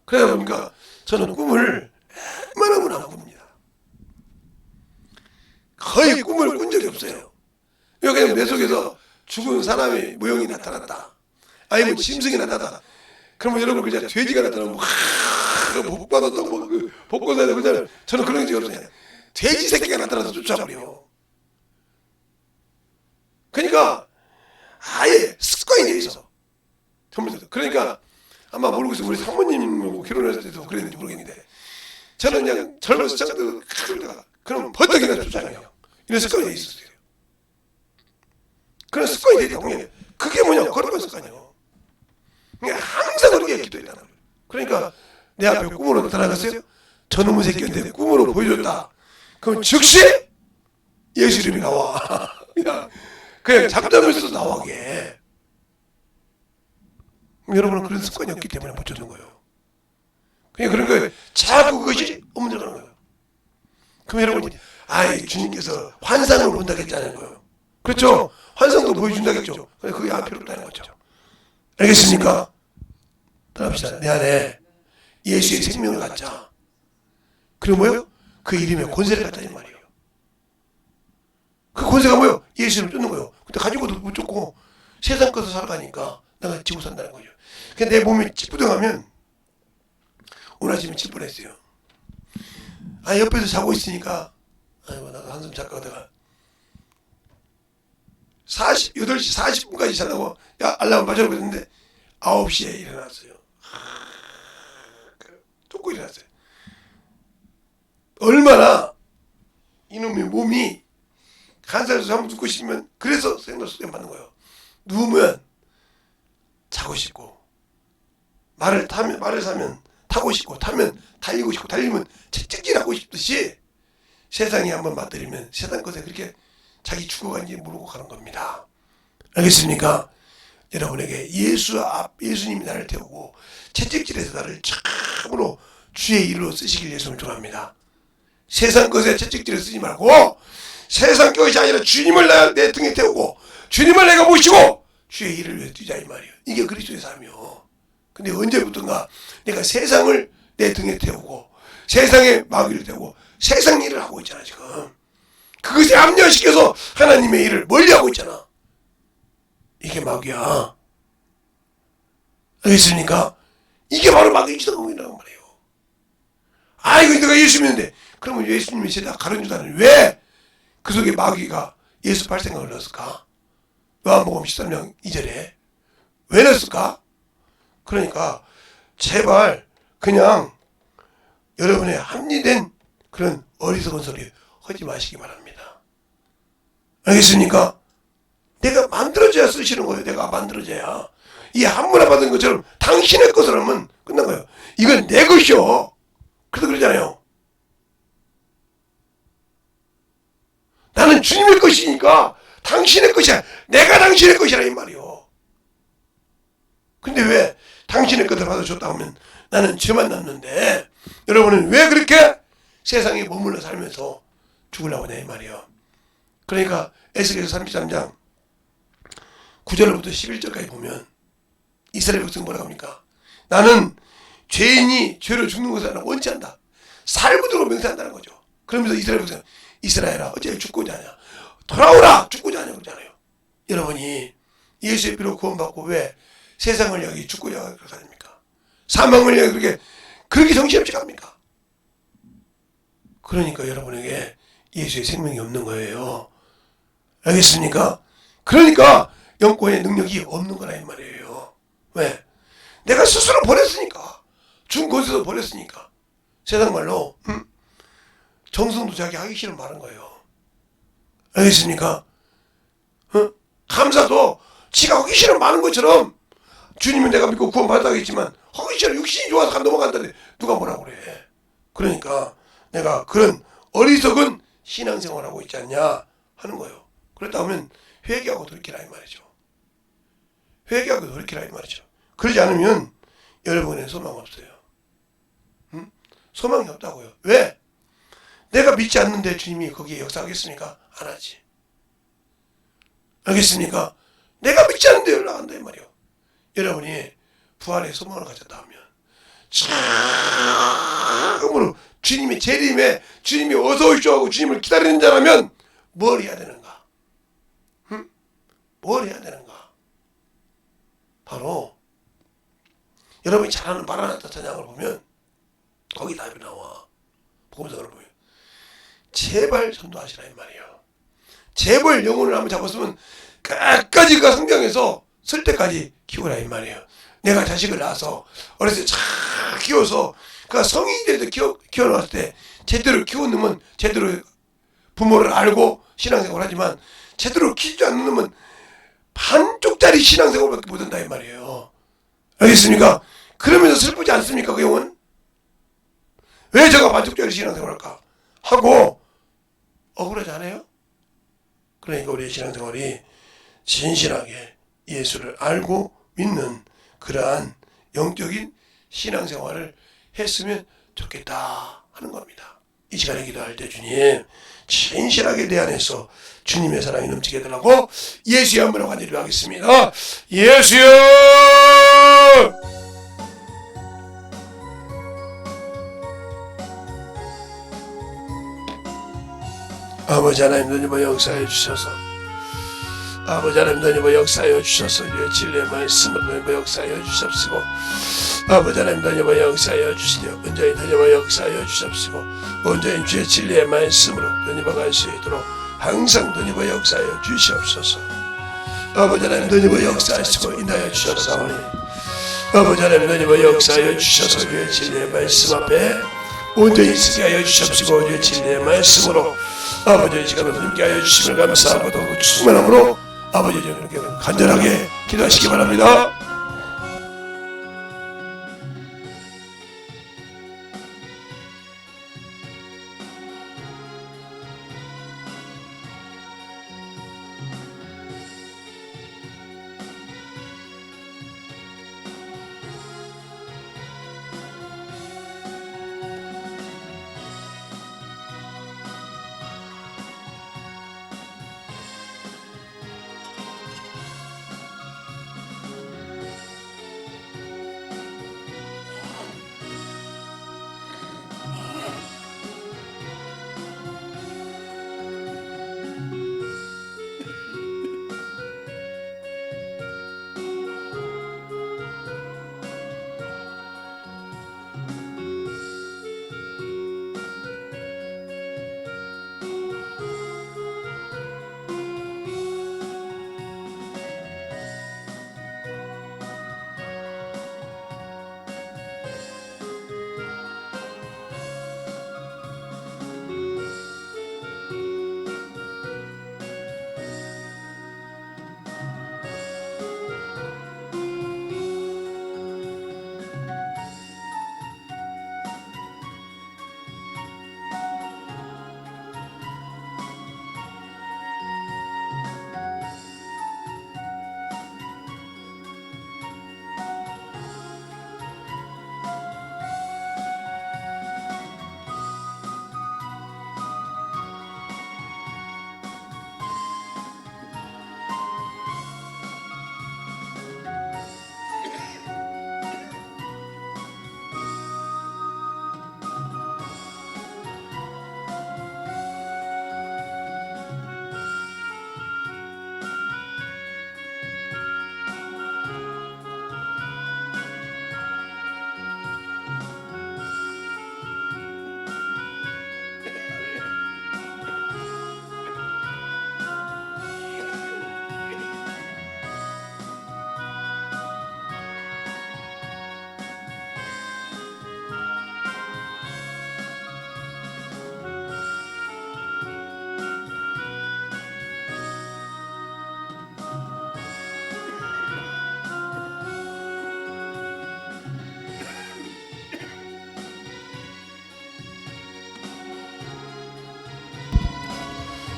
그러다 보니까 저는 꿈을 웬만하면 안 꿉니다. 거의 꿈을 꾼 적이 없어요. 그냥 내 속에서 죽은 사람의 모형이 나타났다. 아니면 짐승이 나타났다. 그러면 여러분 그냥 돼지가 나타나면 복 받았다, 복 받아야 되잖아요. 저는 그런 적이 없어요. 돼지 새끼가 나타나서 쫓아버려요. 그러니까 아예 습관이 돼 있어. 그러니까 아마 모르겠어요. 우리 사모님하고 결혼했을 때도 그랬는지 모르겠는데 저는 그냥 젊어서 장도 그러다가 그럼 버떡이나 쫓아가요. 이런 습관이 돼 있었어요. 그런 습관이 돼 있다고. 그게 뭐냐? 거룩한 습관이요. 그러니까 항상 그렇게 기도했다는 거예요. 그러니까 내 앞에 꿈으로 나타나갔어요. 저놈의 새끼한테 꿈으로 보여줬다. 그럼 즉시 예수 이름이 나와. 그냥 잠자면서도 나오게. 여러분은 그런 습관이 없기 때문에 못 쫓는 거예요. 그러니까 자꾸 그것이 없는 거예요. 그럼 여러분이 주님께서 환상을 본다고 했잖아요. 그렇죠? 환상도 보여준다겠죠. 그게 안 필요 없다는 거죠. 알겠습니까? 따라합시다. 내 안에 예수의 생명을 갖자. 그리고 뭐요? 그 이름에 권세를 갖자 이 말이에요. 그 권세가 뭐요? 예수를 쫓는 거예요. 근데 가지고도 못 쫓고 세상 것을 살아가니까 내가 지고 산다는 거죠. 근데 내 몸이 찌뿌둥하면 오늘 아침에 칠 뻔했어요. 옆에서 자고 있으니까 나도 한숨 잠깐 하다가 8시 40분까지 자다고 알람 맞춰놓고 있는데 9시에 일어났어요. 쫓고 일어났어요. 얼마나 이놈의 몸이 간살에서 한번 죽고 싶으면 그래서 생각수에 맞는 거예요. 누우면 자고 싶고 말을 사면 타고 싶고 타면 달리고 싶고 달리면 채찍질하고 싶듯이 세상에 한번 맞들이면 세상 것에 그렇게 자기 죽어간지 모르고 가는 겁니다. 알겠습니까? 여러분에게 예수님이 나를 태우고 채찍질해서 나를 참으로 주의 일로 쓰시길 예수님을 축원합니다. 세상 것에 채찍질을 쓰지 말고 세상 것이 아니라 주님을 내 등에 태우고 주님을 내가 모시고 주의 일을 위해 뛰자 이 말이에요. 이게 그리스도의 삶이요. 근데 언제부턴가 내가 세상을 내 등에 태우고 세상의 마귀를 태우고 세상 일을 하고 있잖아 지금. 그것에 합리화시켜서 하나님의 일을 멀리하고 있잖아. 이게 마귀야. 알겠습니까? 이게 바로 마귀의 지도공이라는 말이에요. 이거 내가 예수 믿는데 그러면 예수님이 세상 가르쳐주다는 왜 그 속에 마귀가 예수 팔 생각을 넣었을까? 요한복음 13장 2절에 왜 넣었을까? 그러니까 제발 그냥 여러분의 합리된 그런 어리석은 소리 하지 마시기 바랍니다. 알겠습니까? 내가 만들어져야 쓰시는 거예요. 내가 만들어져야. 이 한문화 받은 것처럼 당신의 것을 하면 끝난 거예요. 이건 내 것이요. 그래서 그러잖아요. 나는 주님의 것이니까 당신의 것이야. 내가 당신의 것이라 이 말이요. 근데 왜 당신의 것을 받아줬다 하면 나는 죄만 남는데 여러분은 왜 그렇게 세상에 머물러 살면서 죽으려고 하냐 이 말이요. 그러니까 에스겔서 33장 9절부터 11절까지 보면 이스라엘 백성 뭐라고 합니까? 나는 죄인이 죄로 죽는 것을 나는 원치 않다. 살고도록 맹세한다는 거죠. 그러면서 이스라엘 백성 이스라엘아 어째 죽고자 하냐. 돌아오라 죽고자 하냐 그러잖아요. 여러분이 예수의 피로 구원받고 왜 세상을 향해 죽고자 하는 그렇게 합니까? 사망을 향해 그렇게 정신없이 갑니까? 그러니까 여러분에게 예수의 생명이 없는 거예요. 알겠습니까? 그러니까 영권의 능력이 없는 거라 이 말이에요. 왜? 내가 스스로 버렸으니까. 중고세도 버렸으니까. 세상 말로 정성도 자기 하기 싫은 말한 거예요. 알겠습니까? 감사도 지가 하기 싫은 많은 것처럼 주님은 내가 믿고 구원받았다겠지만 하기 싫어 육신이 좋아서 넘어간다는데 누가 뭐라고 그래. 그러니까 내가 그런 어리석은 신앙생활을 하고 있지 않냐 하는 거예요. 그렇다 하면 회개하고 돌이키라 이 말이죠. 회개하고 돌이키라 이 말이죠. 그러지 않으면 여러분의 소망 없어요. 소망이 없다고요. 왜? 내가 믿지 않는데 주님이 거기에 역사하겠습니까? 안 하지. 알겠습니까? 내가 믿지 않는데 연락한다 이 말이요. 여러분이 부활의 소망을 가졌다 하면 참으로 주님이 재림에 주님이 어서 오시오 하고 주님을 기다리는 자라면 뭘 해야 되는가? 뭘 해야 되는가? 바로 여러분이 잘 아는 마라나타 찬양을 보면 거기 답이 나와. 복음서를 보면 제발 전도하시라 이 말이에요. 제발 영혼을 한번 잡았으면 끝까지 그 성경에서 쓸 때까지 키우라 이 말이에요. 내가 자식을 낳아서 어렸을 때 잘 키워서 그 성인이 돼도 키워놨을 때 제대로 키운 놈은 제대로 부모를 알고 신앙생활을 하지만 제대로 키우지 않는 놈은 반쪽짜리 신앙생활밖에 못한다 이 말이에요. 알겠습니까? 그러면서 슬프지 않습니까 그 영혼? 왜 제가 반쪽짜리 신앙생활을 할까? 하고 억울하지 않아요? 그러니까 우리의 신앙생활이 진실하게 예수를 알고 믿는 그러한 영적인 신앙생활을 했으면 좋겠다 하는 겁니다. 이 시간에 기도할 때 주님 진실하게 내 안에서 주님의 사랑이 넘치게 해달라고 예수의 한번으로 간절히 하겠습니다. 예수여! 아버지 하나님 너님의 역사해 주셔서 아버지 하나님 너님의 역사해 주셔서 주의 진리의 말씀으로 너님의 역사해 주십시고 아버지 하나님 너님의 역사해 주시며 온전히 너님의 역사해 주십시고 온전히 주의 진리의 말씀으로 너님과 갈 수 있도록 항상 너님의 역사해 주시옵소서. 아버지 하나님 너님의 역사하시고 인하여 주셨사오니 아버지 하나님 너님의 역사해 주셔서 주의 진리의 말씀 앞에 온전히 서게 하여 주십시고 주의 진리의 말씀으로 아버지의 시간을 함께 하여 주시면 감사하고 또 충만함으로 아버지의 이름으로 간절하게 기도하시기 바랍니다.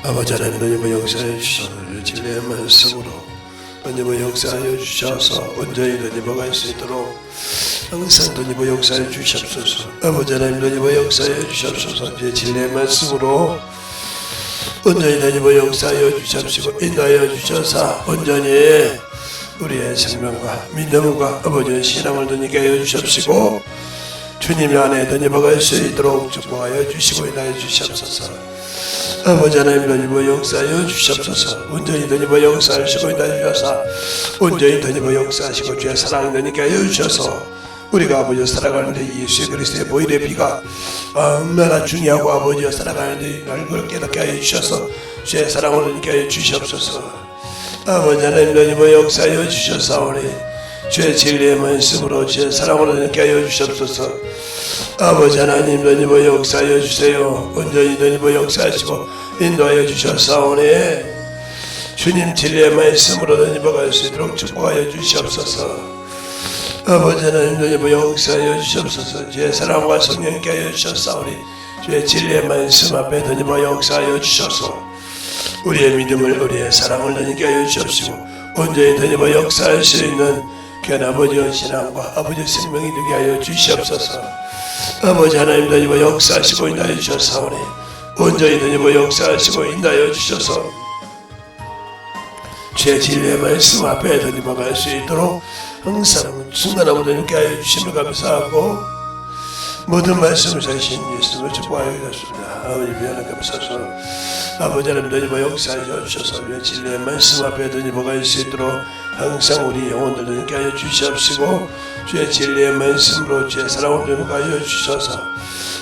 아버지 하나님 너님의 역사해 주셔서 진리의 말씀으로 너님의 역사하여 주셔서 온전히 너님과 갈 수 있도록 항상 너님의 역사해 주시옵소서. 아버지 하나님 너님의 역사해 주시옵소서. 이제 진리의 말씀으로 온전히 너님의 역사하여 주시옵시고 인도하여 주셔서 온전히 우리의 생명과 믿음과 아버지의 신앙을 너님께 하여 주시옵시고 주님 안에 너님과 갈 수 있도록 축복하여 주시고 인도하여 주시옵소서. 아버지 하나님 너님의 역사하여 주시옵소서. 온전히 너님의 역사하시고 인도하여 주셔서 온전히 너님의 역사하시고 주의 사랑 너님께 하여 주셔서 우리가 아버지 살아가는데 예수 그리스도의 보혈의 피가 얼마나 중요하고 아버지와 살아가는데 날 그걸 깨닫게 하여 주셔서 주의 사랑을 느끼게 하여 주시옵소서. 아버지 하나님 너희와 역사하여 주셨사오니 주의 진리의 말씀으로 주의 사랑으로 느끼게 하여 주시옵소서. 아버지 하나님 너희와 역사하여 주세요. 온전히 너희와 역사하시고 인도하여 주셨사오니 주님 진리의 말씀으로 너희와 갈 수 있도록 축복하여 주시옵소서. 아버지 하나님 너희와 역사하여 주시옵소서. 주의 사랑과 성령께 하여 주셨사오니 주의 진리의 말씀 앞에 너희와 역사하여 주셔서 우리의 믿음을 우리의 사랑을 너희께 하여 주옵시고 온전히 너희와 역사할 수 있는 귀한 아버지의 신앙과 아버지의 생명이 되게 하여 주시옵소서. 아버지 하나님 너희와 역사하시고 인도하여 주셨사오니 온전히 너희와 역사하시고 인도하여 주셔서 주의 진리의 말씀 앞에 너희와 갈 수 있도록 항상 순간하고 너희께 하여 주심을 감사하고 모든 말씀을 사신 예수님을 축복하여 주셨습니다. 아버지 미안한 감사서 아버지 하나님 너희와 역사하여 주셔서 주의 진리의 말씀 앞에 너희와 갈 수 있도록 항상 우리 영혼들 너희께 하여 주시옵시고 주의 진리의 말씀으로 주의 사랑을 너희와 하여 주셔서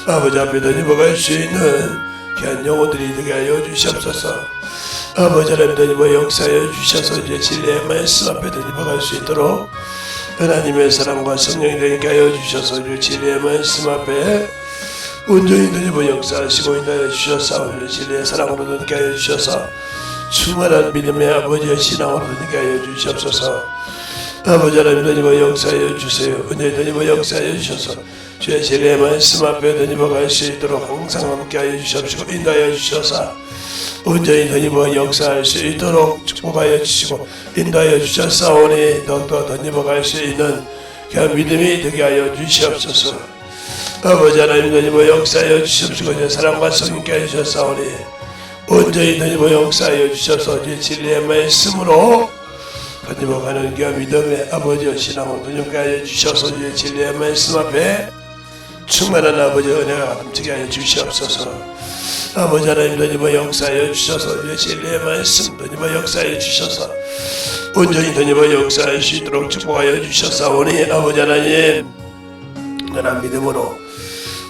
아버지 앞에 너희와 갈 수 있는 귀한 영혼들이 되게 하여 주시옵소서. 아버지 하나님 너희와 역사하여 주셔서 주의 진리의 말씀 앞에 너희와 갈 수 있도록 하나님의 사랑과 성령이 되게 하여 주셔서 주의 진리의 말씀 앞에 온전히 너희와 역사하시고 인도하여 주셔서 주의 진리의 사랑으로 너희께 하여 주셔서 충만한 믿음의 아버지의 신앙으로 너희께 하여 주시옵소서. 아버지 하나님 너희와 역사하여 주세요. 온전히 너희와 역사하여 주셔서 주의 진리의 말씀 앞에 너희와 갈 수 있도록 항상 함께 하여 주시옵시고 인도하여 주셔서 온전히 너희와 역사할 수 있도록 축복하여 주시고 인도하여 주셨사오니 더욱더 너희와 갈 수 있는 그 믿음이 되게 하여 주시옵소서. 아버지 하나님 너희와 역사하여 주시옵시고 내 사랑과 성령께 하여 주셨사오니 온전히 너희와 역사하여 주셔서 제 진리의 말씀으로 너희와 가는 그 믿음의 아버지의 신앙을 너희와 하여 주셔서 제 진리의 말씀 앞에 충만한 아버지의 은혜가 넘치게 하여 주시옵소서. 아버지 하나님 너희와 역사하여 주셔서 주의 진리의 말씀 너희와 역사하여 주셔서 온전히 너희와 역사할 수 있도록 축복하여 주셨사오니 아버지 하나님 온전한 믿음으로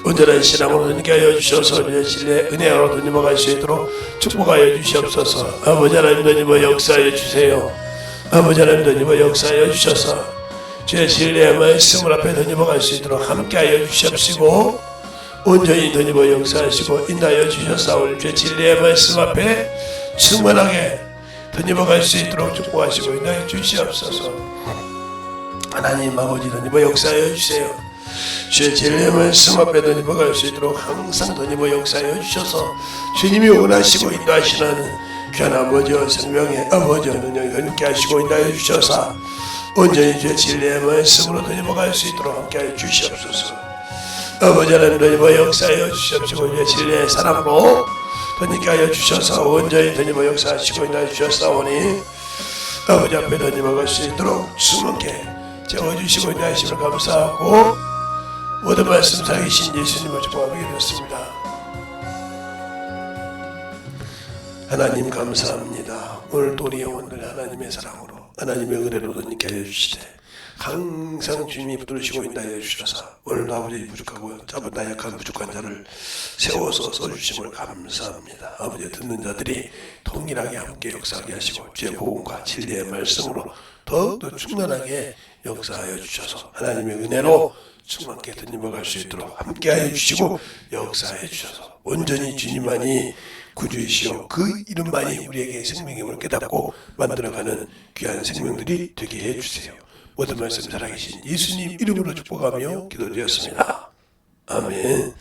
온전한 신앙으로 너희께 하여 주셔서 주의 진리의 은혜로 너희와 갈 수 있도록 축복하여 주시옵소서. 아버지 하나님 너희와 역사하여 주세요. 아버지 하나님 너희와 역사하여 주셔서 주의 진리의 말씀을 앞에 너희와 갈 수 있도록 함께하여 주시옵시고 온전히 너희와 역사하시고 인도하여 주셨사오니 주의 진리의 말씀 앞에 충만하게 너희와 갈 수 있도록 축복하시고 인도하여 주시옵소서. 하나님 아버지 너희와 역사하여 주세요. 주의 진리의 말씀 앞에 너희와 갈 수 있도록 항상 너희와 역사하여 주셔서 주님이 원하시고 인도하시는 귀한 아버지와 생명의 아버지와 능력이 함께 하시고 인도하여 주셔서 온전히 주의 진리의 말씀으로 너희와 갈 수 있도록 함께하여 주시옵소서. 아버지 하나님 너희와 역사하여 주시옵시고 주의 진리의 사랑으로 너희께 하여 주셔서 온전히 너희와 역사하시고 인도하여 주셨사오니 아버지 앞에 너희와 갈 수 있도록 숨게 채워주시고 인도하심을 감사하고 모든 말씀 살리신 예수님을 축복하게 되었습니다. 하나님 감사합니다. 오늘도 우리 영혼들 하나님의 사랑으로 하나님의 은혜로 너희께 하여 주시되 항상 주님이 붙들으시고 인도하여 주셔서 오늘도 아버지 부족하고 잡은 나약한 부족한 자를 세워서 써주심을 감사합니다. 아버지 듣는 자들이 동일하게 함께 역사하게 하시고 주의 복음과 진리의 말씀으로 더욱더 충만하게 역사하여 주셔서 하나님의 은혜로 충만하게 너희와 갈 수 있도록 함께하여 주시고 역사하여 주셔서 온전히 주님만이 구주이시오 그 이름만이 우리에게 생명임을 깨닫고 만들어가는 귀한 생명들이 되게 해주세요. 모든 말씀 살아계신 예수님 이름으로 축복하며 기도드렸습니다. 아멘.